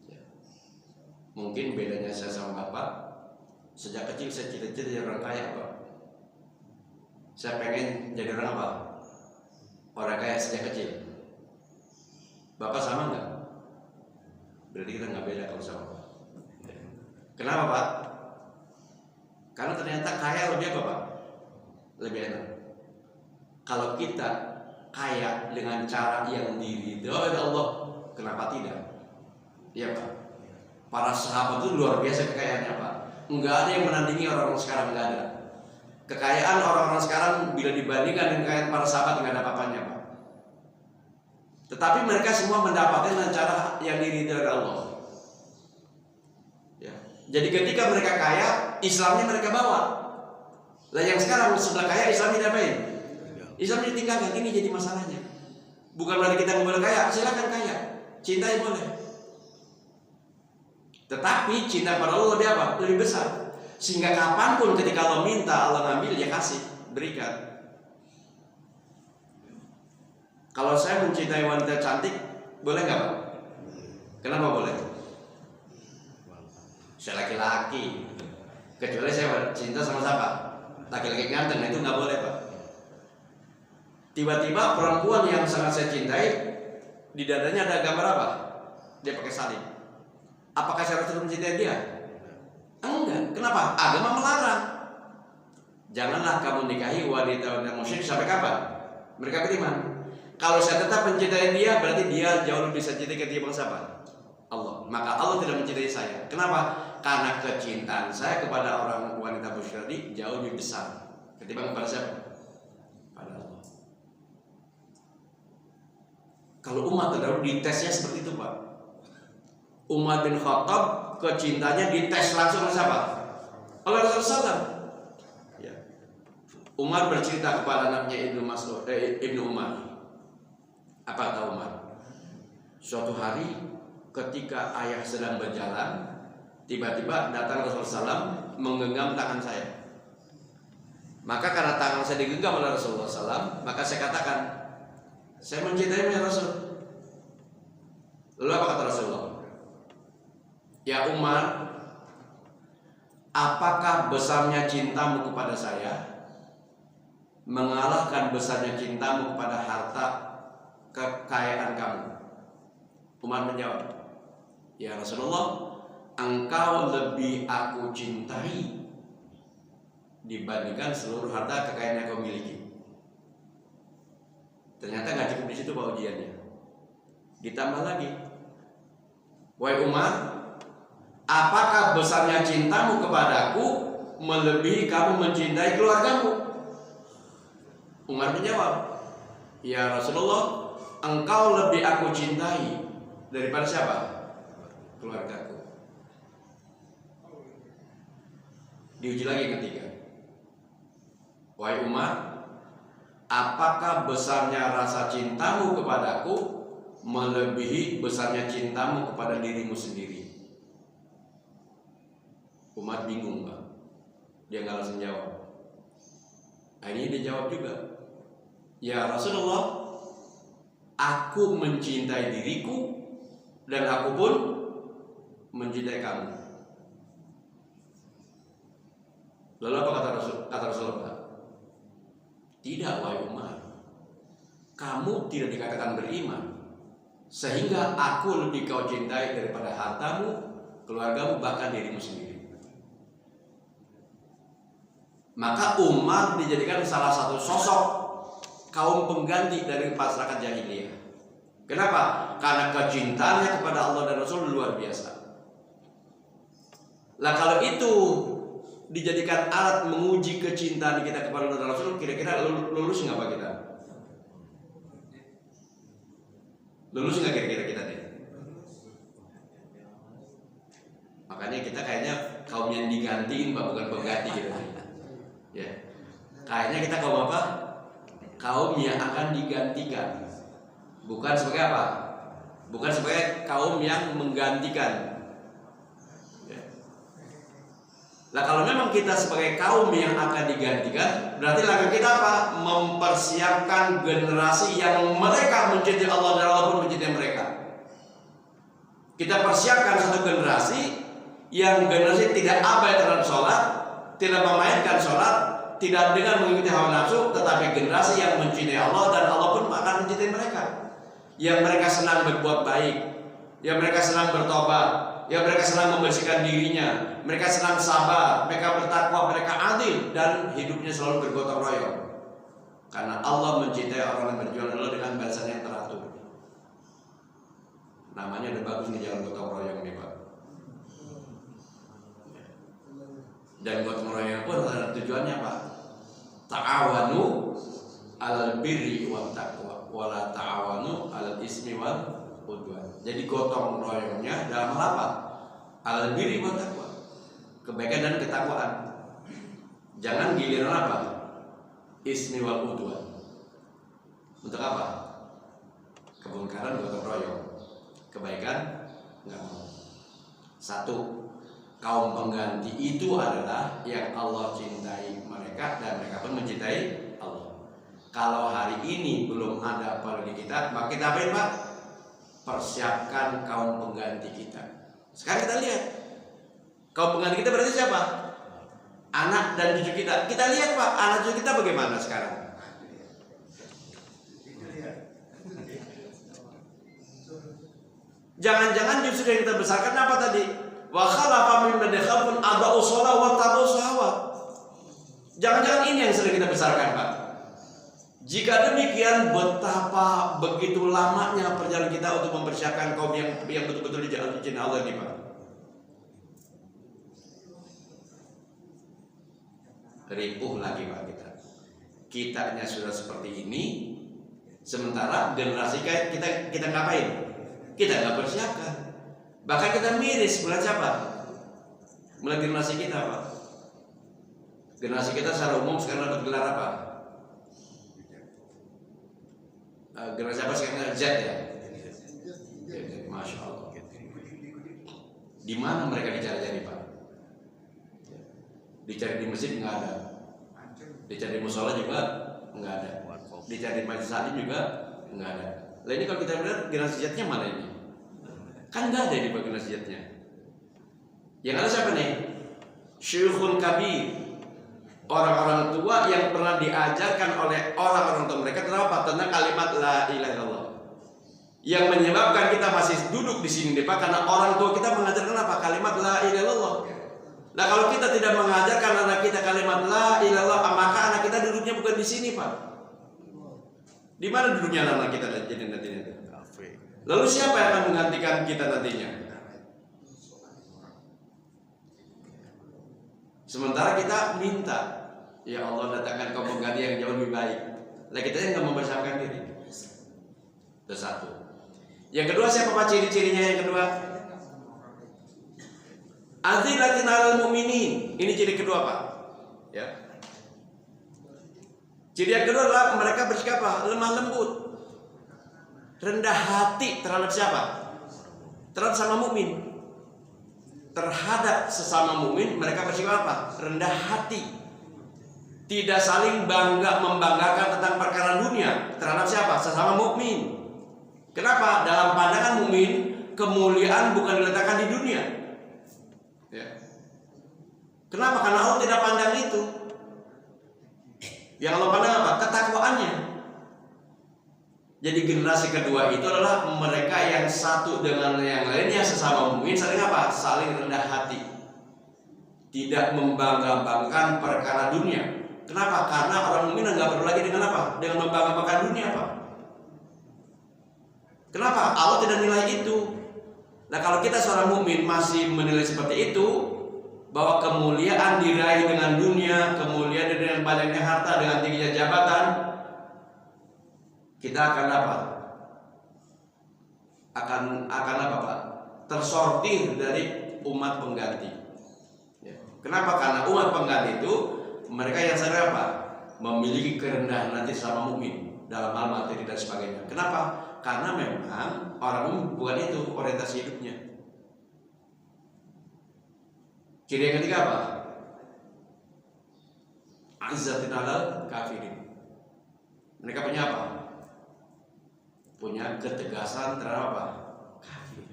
Ya. Mungkin bedanya saya sama Bapak, sejak kecil saya cita-cita jadi orang kaya Pak. Saya pengen jadi orang apa? Orang kaya sejak kecil. Bapak sama nggak? Berarti kita nggak beda kalau sama Pak. Kenapa Pak? Karena ternyata kaya lebih apa Pak? Lebih enak. Kalau kita kaya dengan cara yang diridhoi oleh Allah, kenapa tidak? Iya Pak. Para sahabat itu luar biasa kekayaannya Pak. Enggak ada yang menandingi orang-orang sekarang, enggak ada. Kekayaan orang-orang sekarang bila dibandingkan dengan kekayaan para sahabat enggak ada apa-apanya Pak. Tetapi mereka semua mendapatkan dengan cara yang diridhoi oleh Allah. Ya. Jadi ketika mereka kaya, Islamnya mereka bawa. Lah yang sekarang sudah kaya, Islamnya diapain? Islam ditinggalkan. Ini jadi masalahnya. Bukan berarti kita nggak boleh kaya, silakan kaya, cintai boleh. Tetapi cinta pada Allah lebih apa? Lebih besar. Sehingga kapanpun ketika Allah minta, Allah ngambil, ya kasih, berikan. Kalau saya mencintai wanita cantik, boleh nggak Pak? Kenapa boleh? Saya laki-laki. Kecuali saya cinta sama siapa? Laki-laki ganteng, itu nggak boleh Pak. Tiba-tiba perempuan yang sangat saya cintai, di dadanya ada gambar apa? Dia pakai salib. Apakah saya harus mencintai dia? Enggak. Kenapa? Agama melarang. Janganlah kamu nikahi wanita musyrik sampai kapan? Mereka beriman. Kalau saya tetap mencintai dia, berarti dia jauh lebih saya cintai ketimbang siapa? Allah. Maka Allah tidak mencintai saya. Kenapa? Karena kecintaan saya kepada orang wanita musyrik tadi jauh lebih besar ketimbang kepada siapa? Pada Allah. Kalau umat terdahulu ditesnya seperti itu Pak. Umar bin Khattab kecintanya dites langsung oleh siapa? Oleh Rasulullah. Ya. Umar bercerita kepada anaknya Ibnu Umar. Apa kata Umar? Suatu hari ketika ayah sedang berjalan, tiba-tiba datang Rasulullah SAW menggenggam tangan saya. Maka karena tangan saya digenggam oleh Rasulullah SAW, maka saya katakan, saya mencintaimu ya Rasul. Lalu apa kata Rasulullah? Ya Umar, apakah besarnya cintamu kepada saya mengalahkan besarnya cintamu kepada harta kekayaan kamu? Umar menjawab, ya Rasulullah, engkau lebih aku cintai dibandingkan seluruh harta kekayaan yang kau miliki. Ternyata nggak cukup di situ Pak ujiannya. Ditambah lagi, wahai Umar, apakah besarnya cintamu kepadaku melebihi kamu mencintai keluargamu? Umar menjawab, ya Rasulullah, engkau lebih aku cintai daripada siapa? Keluargaku. Diuji lagi yang ketiga, wahai Umar, apakah besarnya rasa cintamu kepadaku melebihi besarnya cintamu kepada dirimu sendiri? Umar bingung Pak. Dia nggak langsung jawab. Akhirnya dia jawab juga, ya Rasulullah, aku mencintai diriku dan aku pun mencintai kamu. Lalu apa kata Rasulullah? Tidak wahai Umar, kamu tidak dikatakan beriman sehingga aku lebih kau cintai daripada hartamu, keluargamu, bahkan dirimu sendiri. Maka Umar dijadikan salah satu sosok kaum pengganti dari masyarakat jahiliyah. Kenapa? Karena kecintaannya kepada Allah dan Rasul luar biasa. Lah kalau itu dijadikan alat menguji kecintaan kita kepada Allah dan Rasul, kira-kira lulus nggak Pak kita? Lulus nggak kira-kira kita deh? Makanya kita kayaknya kaum yang digantiin Pak, bukan pengganti gitu. Ya, kayaknya kita kaum apa? Kaum yang akan digantikan, bukan sebagai apa? Bukan sebagai kaum yang menggantikan. Ya. Nah kalau memang kita sebagai kaum yang akan digantikan, berarti langkah kita apa? Mempersiapkan generasi yang mereka mencintai Allah dan Allah pun mencintai mereka. Kita persiapkan satu generasi yang generasi tidak abai terhadap sholat, tidak memainkan sholat, tidak dengan mengikuti hawa nafsu, tetapi generasi yang mencintai Allah dan Allah pun akan mencintai mereka. Yang mereka senang berbuat baik, yang mereka senang bertobat, yang mereka senang membersihkan dirinya, mereka senang sabar, mereka bertakwa, mereka adil, dan hidupnya selalu bergotong royong. Karena Allah mencintai orang yang berjuang Allah dengan balasan yang teratur. Namanya udah bagus nih, jangan gotong royong nih Pak. Dan gotong royong pun ada tujuannya Pak. Ta'awanu alal birri wat taqwa wala ta'awanu alal ismi wal udwan. Jadi gotong royongnya dalam hal apa? Alal birri wat taqwa, kebaikan dan ketakwaan. Jangan giliran apa? Ismi wal udwan. Untuk apa? Kemungkaran gotong royong, kebaikan enggak mau. Satu, kaum pengganti itu adalah yang Allah cintai mereka dan mereka pun mencintai Allah. Kalau hari ini belum ada apalagi kita, maka kita apain Pak? Persiapkan kaum pengganti kita. Sekarang kita lihat kaum pengganti kita berarti siapa? Anak dan cucu kita. Kita lihat Pak, anak cucu kita bagaimana sekarang? Jangan-jangan justru yang kita besarkan apa tadi? Wa khalafa min ba'di khalfun ada'u shalah wa tabu syahwat. Jangan-jangan ini yang sedang kita besarkan Pak. Jika demikian, betapa begitu lamanya perjalanan kita untuk mempersiapkan kaum yang betul-betul dicintai Allah ini Pak. Ripuh lagi Pak kita. Kitanya sudah seperti ini, sementara generasi kita ngapain? Kita nggak persiapkan. Bahkan kita miris mulai siapa? Mulai generasi kita Pak. Generasi kita secara umum sekarang dapat gelar apa? Generasi apa sekarang? Z ya? Masya Allah. Di mana mereka dicari-cari Pak? Dicari di masjid nggak ada. Dicari di musola juga nggak ada. Dicari di majelis taklim juga nggak ada. Lah ini kalau kita lihat generasi Z-nya mana ini? Kan nggak ada di bagian generasi-nya. Yang ada siapa nih? Syekhun kabir, orang-orang tua yang pernah diajarkan oleh orang-orang tua mereka tentang kalimat la ilaha illallah. Yang menyebabkan kita masih duduk di sini Pak, karena orang tua kita mengajarkan apa? Kalimat la ilaha illallah. Nah kalau kita tidak mengajarkan anak kita kalimat la ilaha illallah, maka anak kita duduknya bukan di sini Pak. Di mana duduknya anak kita jadi nantinya? Lalu siapa yang akan menggantikan kita nantinya? Sementara kita minta, ya Allah datangkan kaum pengganti yang jauh lebih baik. Lah kita yang nggak mempersiapkan diri. Itu satu. Yang kedua siapa Pak ciri-cirinya yang kedua? Azilatin 'alal mu'minin. Ini ciri kedua Pak. Ya. Ciri yang kedua adalah mereka bersikap apa? Lemah lembut. Rendah hati terhadap siapa? Terhadap sama mukmin. Terhadap sesama mukmin mereka bersikap apa? Rendah hati. Tidak saling membanggakan tentang perkara dunia terhadap siapa? Sesama mukmin. Kenapa? Dalam pandangan mukmin kemuliaan bukan diletakkan di dunia. Ya. Kenapa? Karena Allah tidak pandang itu. Yang Allah pandang apa? Ketakwaannya. Jadi generasi kedua itu adalah mereka yang satu dengan yang lainnya sesama mukmin saling apa? Saling rendah hati. Tidak membangga-banggakan perkara dunia. Kenapa? Karena orang mukmin enggak perlu lagi dengan apa? Dengan membangga-banggakan dunia Pak. Kenapa? Allah tidak nilai itu. Nah kalau kita seorang mukmin masih menilai seperti itu, bahwa kemuliaan diraih dengan dunia, kemuliaan dengan banyaknya harta, dengan tingginya jabatan, kita akan apa? Akan apa Pak? Tersortir dari umat pengganti. Ya. Kenapa? Karena umat pengganti itu mereka yang sadar apa? Memiliki kerendahan nanti sama mukmin dalam hal materi dan sebagainya. Kenapa? Karena memang orang umum bukan itu orientasi hidupnya. Ciri yang ketiga apa? a'izzatin 'alal kafirin. Mereka punya apa? Punya ketegasan terhadap apa? Kafir.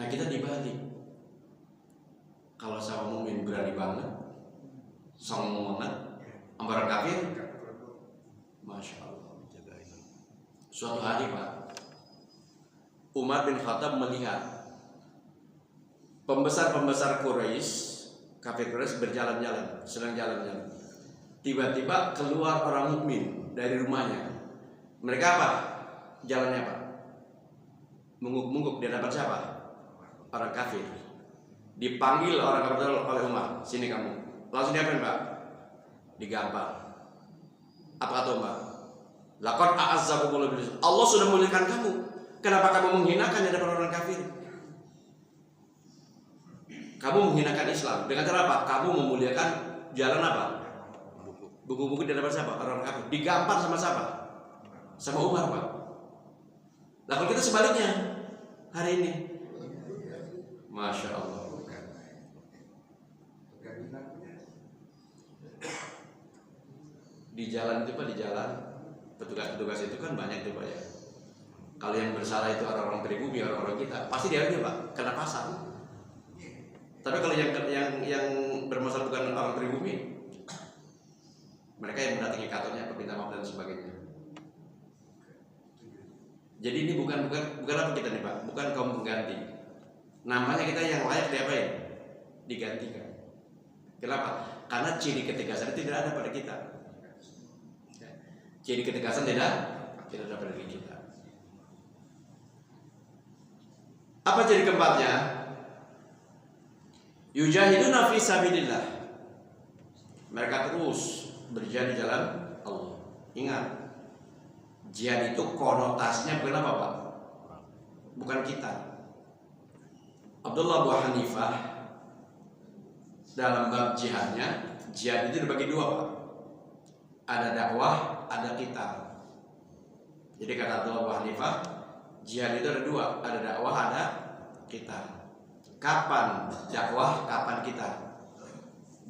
Nah, kita dibalik. Kalau sama mukmin berani banget, sombong banget, orang kafir, masya Allah. Suatu hari Pak, Umar bin Khattab melihat pembesar-pembesar Quraisy, kafir Quraisy berjalan-jalan, sedang jalan-jalan. Tiba-tiba keluar orang mukmin dari rumahnya. Mereka apa? Jalannya apa? Mungguk-mungguk di hadapan siapa? Orang kafir. Dipanggil orang kafir oleh Umar, sini kamu. Langsung diapain Pak? Digampar. Apa kata Umar? Laqad a'azzakumullah bil Islam. Allah sudah memuliakan kamu. Kenapa kamu menghinakan di hadapan orang kafir? Kamu menghinakan Islam dengan cara apa? Kamu memuliakan jalan apa? Buku-buku di hadapan siapa? Orang kafir. Digampar sama siapa? Sama Umar Pak. Nah kalau kita sebaliknya hari ini, masya Allah. Di jalan itu Pak, di jalan petugas-petugas itu kan banyak tuh Pak ya. Kalau yang bersalah itu orang-orang pribumi, orang-orang kita, pasti dia aja Pak kena pasal. Tapi kalau yang bermasalah bukan orang pribumi, mereka yang mendatangi kantornya, minta maaf dan sebagainya. Jadi ini bukan apa kita nih Pak, bukan kaum pengganti. Namanya kita yang layak diapain? Digantikan. Kenapa? Karena ciri ketegasan itu tidak ada pada kita. Ciri ketegasan tidak ada pada diri kita. Apa ciri keempatnya? Yujahiduna fi sabilillah. Mereka terus berjihad di jalan Allah. Ingat, jihad itu konotasinya bukan apa Pak? Bukan kita. Abdullah Abu Hanifah dalam bab jihadnya, jihad itu dibagi dua Pak. Ada dakwah, ada qital. Jadi kata Abdullah Abu Hanifah, jihad itu ada dua, ada dakwah, ada qital. Kapan dakwah, kapan qital?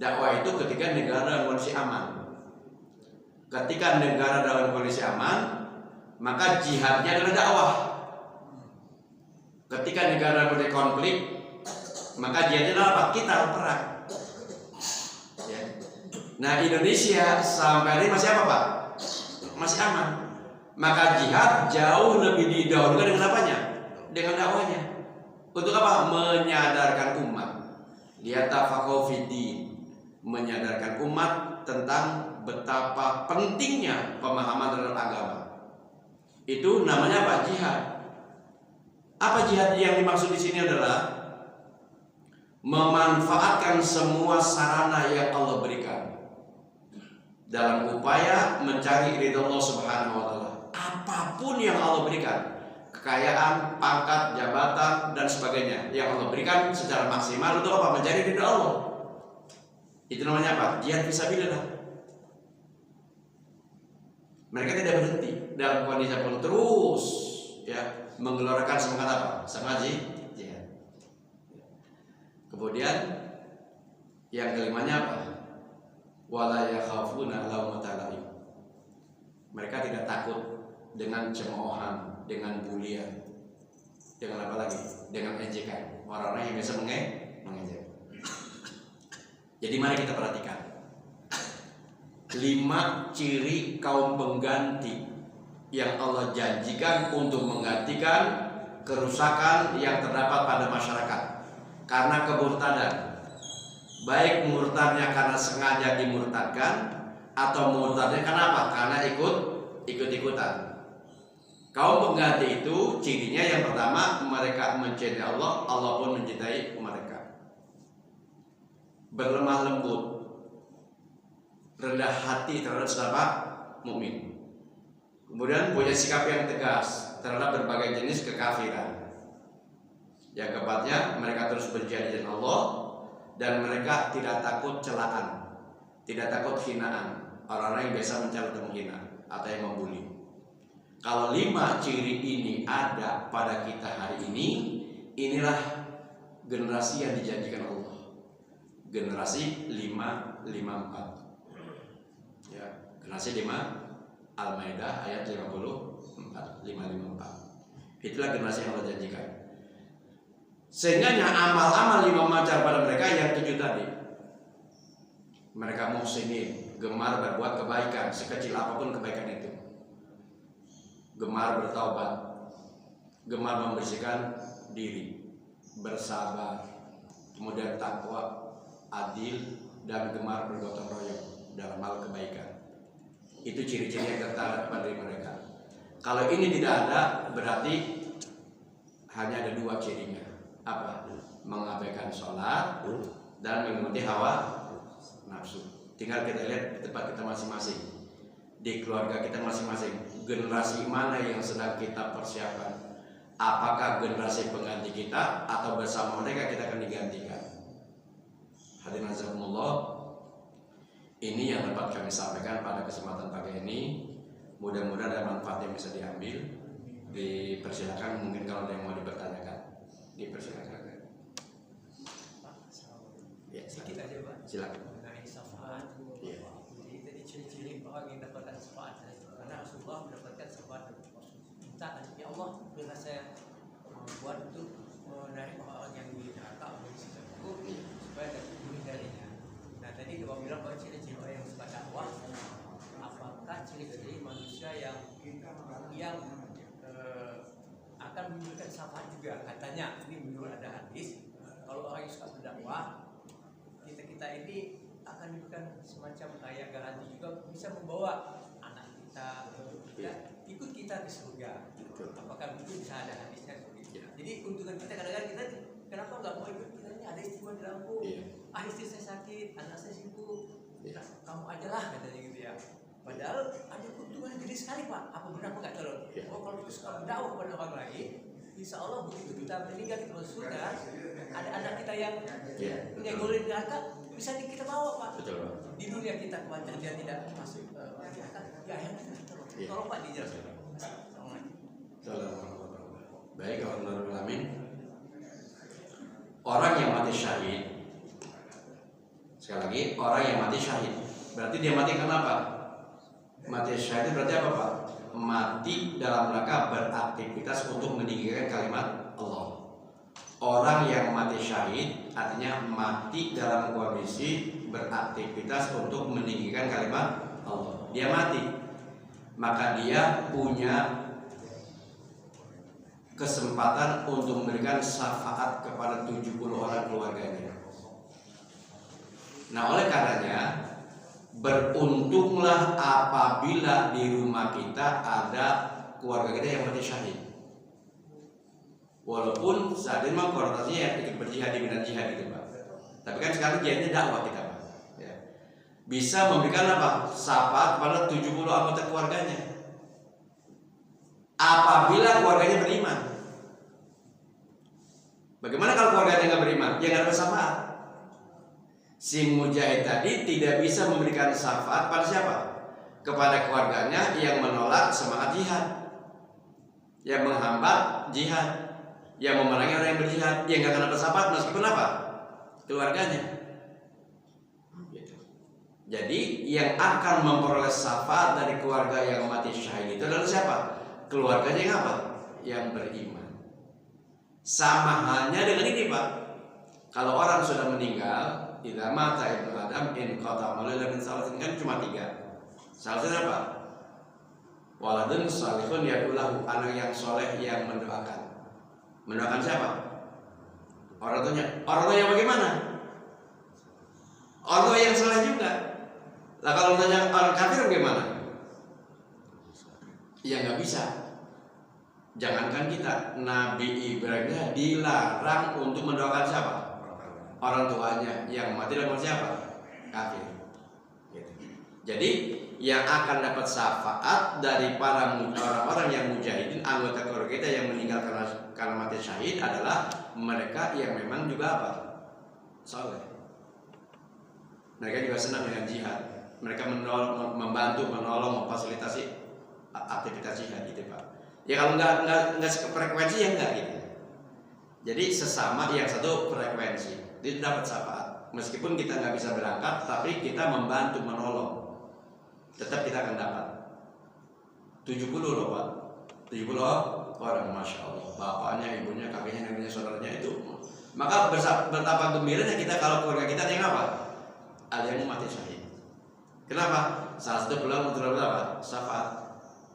Dakwah itu ketika negara dalam kondisi aman. Ketika negara dalam kondisi aman, maka jihadnya adalah dakwah. Ketika negara dalam konflik, maka jihadnya adalah apa? Qital, perang. Ya. Nah Indonesia sampai ini masih apa Pak? Masih aman. Maka jihad jauh lebih didahulukan dengan apanya? Dengan dakwahnya. Untuk apa? Menyadarkan umat. Liyatafaqahu fiddin. Menyadarkan umat tentang betapa pentingnya pemahaman terhadap agama. Itu namanya apa? Jihad. Apa jihad yang dimaksud di sini adalah memanfaatkan semua sarana yang Allah berikan dalam upaya mencari ridha Allah Subhanahu wa taala. Apapun yang Allah berikan, kekayaan, pangkat, jabatan dan sebagainya yang Allah berikan secara maksimal untuk apa? Mencari ridha Allah. Itu namanya apa? Jihad fisabilillah. Mereka tidak berhenti dalam kondisi pun terus ya menggelorakan semangat apa? Semangat jihad. Kemudian yang kelimanya apa? Wala yakhafuna laumata laim. Mereka tidak takut dengan cemoohan, dengan bulian, dengan apa lagi? Dengan ejekan. Orang-orang yang biasa mengejek. Jadi mari kita perhatikan 5 ciri kaum pengganti yang Allah janjikan untuk menggantikan kerusakan yang terdapat pada masyarakat karena kemurtadan. Baik murtadnya karena sengaja dimurtadkan atau murtadnya karena apa? Karena ikut-ikutan. Kaum pengganti itu cirinya yang pertama, mereka mencintai Allah, Allah pun mencintai mereka. Berlemah lembut, rendah hati terhadap sesama mukmin. Kemudian punya sikap yang tegas terhadap berbagai jenis kekafiran. Yang keempatnya, mereka terus berjihad di jalan Allah dan mereka tidak takut celaan, tidak takut hinaan. Orang-orang yang biasa mencela atau menghina atau yang membuli. Kalau 5 ciri ini ada pada kita hari ini, inilah generasi yang dijanjikan Allah. Generasi 554. Generasi 5 Al-Maidah ayat 554. Itulah generasi yang Allah janjikan. Sehingga amal-amal 5 macam pada mereka yang 7 tadi. Mereka muhsinin, gemar berbuat kebaikan sekecil apapun kebaikan itu. Gemar bertaubat, gemar membersihkan diri, bersabar, kemudian takwa, adil, dan gemar bergotong royong dalam hal kebaikan. Itu ciri-ciri yang tertara pada diri mereka. Kalau ini tidak ada, berarti hanya ada 2 cirinya. Apa? Mengabaikan sholat dan mengikuti hawa nafsu. Tinggal kita lihat di tempat kita masing-masing, di keluarga kita masing-masing, generasi mana yang sedang kita persiapkan. Apakah generasi pengganti kita atau bersama mereka kita akan digantikan? Hadirin rahimakumullah, ini yang dapat kami sampaikan pada kesempatan pagi ini. Mudah-mudahan ada manfaat yang bisa diambil. Dipersilakan, mungkin kalau ada yang mau dipertanyakan, dipersilakan. Ya, sedikit aja Pak. Silakan. Mengenai syafaat. Ya. Jadi tadi ciri-ciri orang yang mendapatkan syafaat, karena Rasulullah mendapatkan syafaat. Minta, ya Allah, bila saya membuat untuk menarik orang yang di neraka atau di situ supaya dapat menghindarinya. Nah tadi Bapak bilang bahwa ciri-ciri orang yang suka dakwah, apakah ciri-ciri manusia yang akan memberikan syafaat juga? Katanya ini menurut ada hadis, kalau orang yang suka berdakwah, kita ini akan diberikan semacam kayak garansi juga bisa membawa anak kita ikut kita ke surga. Apakah itu bisa ada hadisnya? Jadi keuntungan kita kadang-kadang kita kenapa nggak mau ikut, kita ini ada istri di Lampung, istri saya sakit, anak saya sibuk, kamu aja lah katanya gitu ya. Padahal ada keuntungan yang gede sekali Pak. Apa benar apa nggak kalau? Kalau kita suka berdakwah kepada orang lain, insya Allah begitu kita meninggal kita masuk surga, ada anak kita yang ngegolin neraka, bisa kita bawa Pak. Betul. Di dunia kita khawatir dia tidak masuk neraka, ya tolong Pak dijelaskan. Baik, alhamdulillah. Orang yang mati syahid, sekali lagi, orang yang mati syahid, berarti dia mati karena apa? Mati syahid berarti apa Pak? Mati dalam rangka beraktivitas untuk meninggikan kalimat Allah. Orang yang mati syahid artinya mati dalam kondisi beraktivitas untuk meninggikan kalimat Allah. Dia mati, maka dia punya kesempatan untuk memberikan syafaat kepada 70 orang keluarganya. Nah, oleh karenanya beruntunglah apabila di rumah kita ada keluarga kita yang mati syahid. Walaupun saat ini memang konotasinya ya ikut berjihad di medan jihad gitu Pak. Tapi kan sekarang jihadnya dakwah kita Pak. Ya. Bisa memberikan apa? Syafaat kepada 70 anggota keluarganya. Apabila keluarganya beriman. Bagaimana kalau keluarganya nggak beriman? Ya nggak ada syafaat. Si mujahid tadi tidak bisa memberikan syafaat pada siapa? Kepada keluarganya yang menolak semangat jihad, yang menghambat jihad, yang memerangi orang yang berjihad. Yang nggak akan dapat syafaat meskipun apa? Keluarganya. Gitu. Jadi yang akan memperoleh syafaat dari keluarga yang mati syahid itu adalah siapa? Keluarganya yang apa? Yang beriman. Sama halnya dengan ini Pak. Kalau orang sudah meninggal, idza mata ibnu Adam in qata amaluhu min salatin, kan cuma 3. Salah satunya apa? Waladun salihun yadulahu, anak yang soleh yang mendoakan. Mendoakan siapa? Orang tuanya. Orang tuanya bagaimana? Orang tua yang soleh juga. Lah kalau tanya orang kafir bagaimana? Ya nggak bisa. Jangankan kita, Nabi Ibrahim dilarang untuk mendoakan siapa? Orang tuanya yang mati dalam siapa? Kafir. Jadi yang akan dapat syafaat dari para orang-orang yang mujahidin, anggota keluarga kita yang meninggal karena mati syahid adalah mereka yang memang juga apa? Saleh. Mereka juga senang dengan jihad. Mereka membantu, menolong, memfasilitasi aktivitas jihad gitu Pak. Ya kalau nggak frekuensi ya enggak gitu. Jadi sesama yang satu frekuensi, itu dapat syafaat. Meskipun kita nggak bisa berangkat, tapi kita membantu, menolong. tetap kita akan dapat 70 loh Pak, 70 orang, Masya Allah, bapaknya, ibunya, kakeknya, neneknya, saudaranya itu. Maka betapa gembiranya kita kalau keluarga kita ada yang apa? Ada yang mati syahid. Kenapa? Salah satu peluang untuk dapat apa? Syafaat.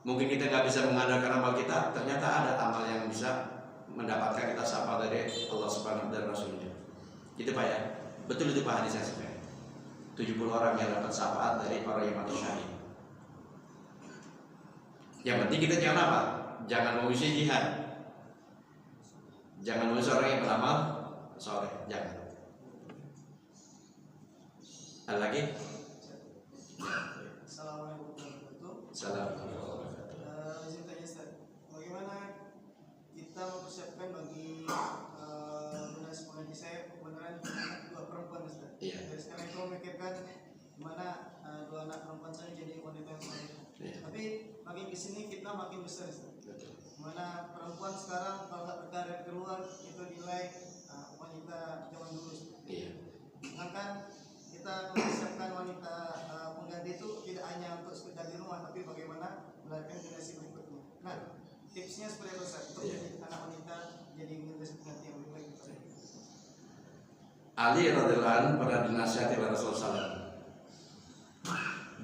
Mungkin kita nggak bisa mengandalkan amal kita, ternyata ada amal yang bisa mendapatkan kita syafaat dari Allah Subhanahu dan Rasulnya. Gitu Pak ya. Betul itu Pak hadis saya sebenarnya. 70 orang yang dapat syafaat dari orang yang mati syahid. Yang penting kita jangan apa? Jangan mengusir jihad. Jangan mengusir orang yang beramal soleh. Jangan. Ada lagi? Assalamualaikum warahmatullahi wabarakatuh. Assalamualaikum. Izin tanya Ustaz, bagaimana kita mempersiapkan bagi lunas pengaji saya kebenaran dua perempuan Ustaz? Iya. Dari sekarang itu memikirkan gimana dua anak perempuan saya jadi wanita yang soleh. Iya. Tapi makin kesini fitnah makin besar Ustaz. Betul. Mana perempuan sekarang kalau nggak berkarir keluar itu nilai wanita zaman dulu Ustaz. Iya. Sedangkan kita mempersiapkan wanita pengganti itu tidak hanya untuk sekedar di rumah, tapi bagaimana melahirkan generasi berikutnya. Nah, tipsnya seperti apa Ustaz untuk anak wanita jadi generasi pengganti yang lebih baik? Ali radhiyallahu anhu pernah dinasihati oleh Rasulullah SAW.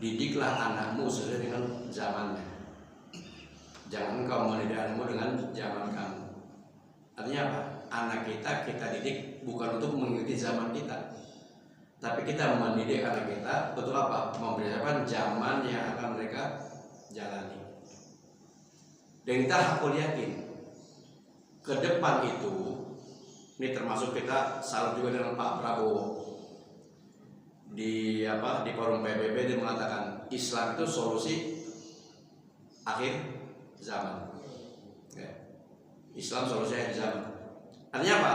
Didiklah anakmu sesuai dengan zamannya. Jangan kau mendidik anakmu dengan zaman kamu. Artinya apa? Anak kita didik bukan untuk mengikuti zaman kita, tapi kita mendidik anak kita untuk apa? Mempersiapkan zaman yang akan mereka jalani. Dan kita hakul yakin ke depan itu, ini termasuk kita salut juga dengan Pak Prabowo di forum PBB dia mengatakan Islam itu solusi akhir zaman. Islam solusi akhir zaman. Artinya apa?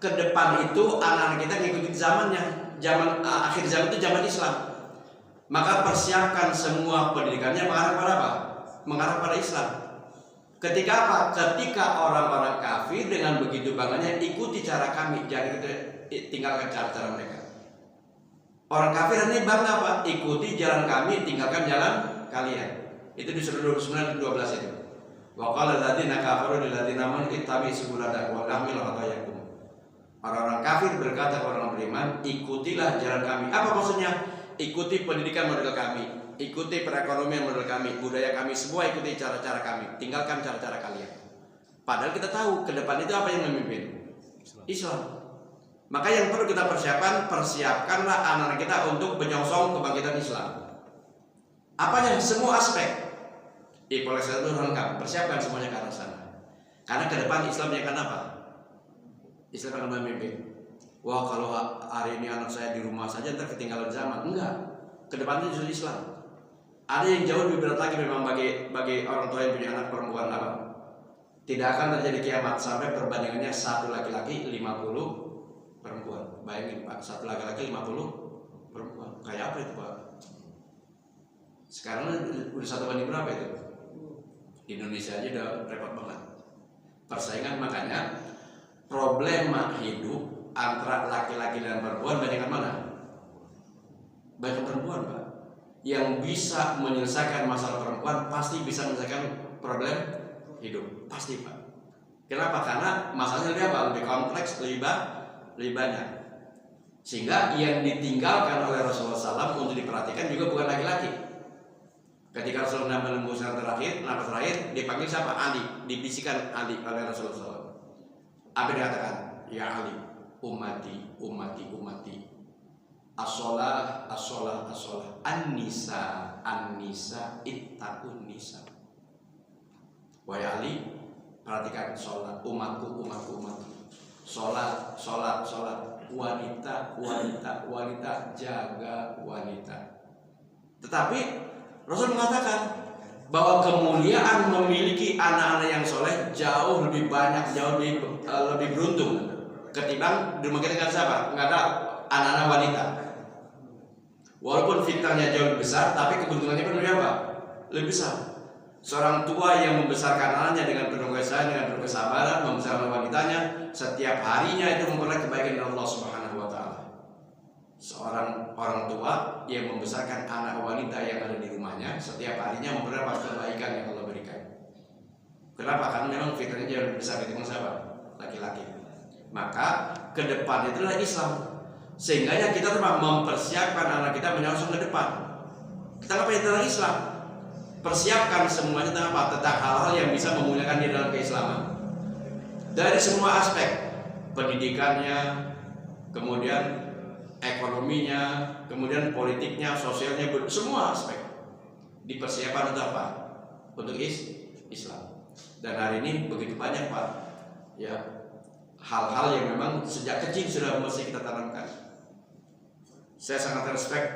Ke depan itu anak-anak kita ngikutin zamannya. Zaman akhir zaman itu zaman Islam. Maka persiapkan semua pendidikannya mengarah pada apa? Mengarah pada Islam. Ketika apa? Ketika orang-orang kafir dengan begitu bangganya ikuti cara kami, jangan kita tinggalkan cara-cara mereka. Orang kafir ini bangga apa? Ikuti jalan kami, tinggalkan jalan kalian. Itu di surah 29 12 itu. Wa qala alladziina kafaru lil ladziina amanu ittabi'u subulana wa nahmil khatayakum. Orang-orang kafir berkata kepada orang beriman, ikutilah jalan kami. Apa maksudnya? Ikuti pendidikan model kami, ikuti perekonomian model kami, budaya kami, semua ikuti cara-cara kami, tinggalkan cara-cara kalian. Padahal kita tahu ke depan itu apa yang memimpin? Islam. Maka yang perlu kita persiapkanlah anak-anak kita untuk menyongsong kebangkitan Islam. Apanya? Semua aspek. Polisnya itu lengkap, persiapkan semuanya ke arah sana. Karena ke depan Islam yang akan apa? Islam akan memimpin. Wah, kalau hari ini anak saya di rumah saja ntar ketinggalan zaman. Enggak. Ke depan itu justru Islam. Ada yang jauh lebih berat lagi memang bagi orang tua yang punya anak perempuan apa? Tidak akan terjadi kiamat sampai perbandingannya satu laki-laki 50 perempuan. Bayangin Pak, satu laki-laki 50 perempuan. Kayak apa itu Pak? Sekarang udah satu banding berapa itu? Di Indonesia aja udah repot banget. Persaingan, makanya problema hidup antara laki-laki dan perempuan banyak mana? Banyak perempuan Pak. Yang bisa menyelesaikan masalah perempuan pasti bisa menyelesaikan problem hidup, pasti Pak. Kenapa? Karena masalahnya lebih apa? Lebih kompleks, lebih banyak. Sehingga yang ditinggalkan oleh Rasulullah SAW untuk diperhatikan juga bukan laki-laki. Ketika Rasulullah menembuskan nafas terakhir, dipanggil siapa? Ali, dibisikan Ali oleh Rasulullah SAW. Apa yang dikatakan? Ya Ali, ummati, ummati, ummati. As-sholah, as-sholah, as-sholah. An-nisa, an-nisa, ittaqun nisa. Wahai Ali, perhatikan sholat, umatku, umatku, umatku. Sholat, sholat, sholat. Wanita, wanita, wanita, jaga wanita. Tetapi Rasul mengatakan bahwa kemuliaan memiliki anak-anak yang soleh jauh lebih banyak, jauh lebih beruntung ketimbang di rumah kita nggak siapa, nggak ada anak-anak wanita. Walaupun fitnahnya jauh lebih besar, tapi keberuntungannya pun lebih apa? Lebih besar. Seorang tua yang membesarkan anaknya dengan penuh kasih sayang, dengan penuh kesabaran, membesarkan wanitanya, setiap harinya itu memperoleh kebaikan dari Allah Subhanahu wa Ta'ala. seorang orang tua yang membesarkan anak wanita yang ada di rumahnya setiap harinya memperdapat kebaikan yang Allah berikan. Kenapa? Karena memang fitrahnya jauh lebih besar ketimbang siapa? Laki-laki. Maka ke depan itulah Islam. Sehingga ya kita telah mempersiapkan anak kita menyongsong ke depan. Kita ngapain tentang Islam? Persiapkan semuanya tentang apa? Tentang hal-hal yang bisa memuliakan di dalam keislaman. Dari semua aspek, pendidikannya, kemudian ekonominya, kemudian politiknya, sosialnya, semua aspek dipersiapkan untuk apa? Untuk Islam. Dan hari ini begitu banyak Pak, ya hal-hal yang memang sejak kecil sudah mesti kita tanamkan. Saya sangat respect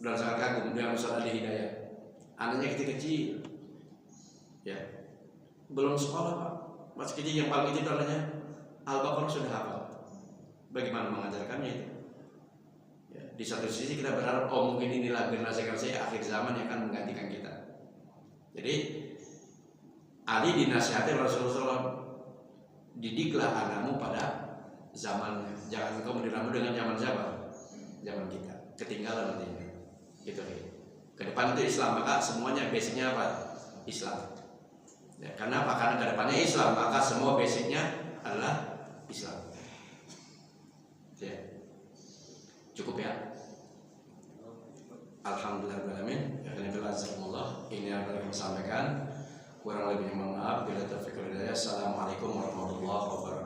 dan sangat kagum dengan Ustaz Adi Hidayat. Anaknya kecil-kecil, ya belum sekolah Pak, masih kecil, yang paling kecil anaknya Al-Baqarah sudah hafal. Bagaimana mengajarkannya itu? Ya, di satu sisi kita berharap mungkin inilah generasi akhir zaman yang akan menggantikan kita. Jadi Ali dinasihati Rasulullah, didiklah anakmu pada zamannya. Jangan engkau meniramu dengan zaman siapa? Zaman kita. Ketinggalan nanti. Gitu. Ke depan itu Islam, maka semuanya basicnya apa? Islam. Ya, karena apa? Karena ke depannya Islam, maka semua basicnya adalah Islam. Ya. Cukup ya. Alhamdulillahirrahmanirrahim. Ini yang kami sampaikan. Kurang lebihnya mohon maaf. Bila taufiq wal hidayah. Assalamualaikum warahmatullahi wabarakatuh.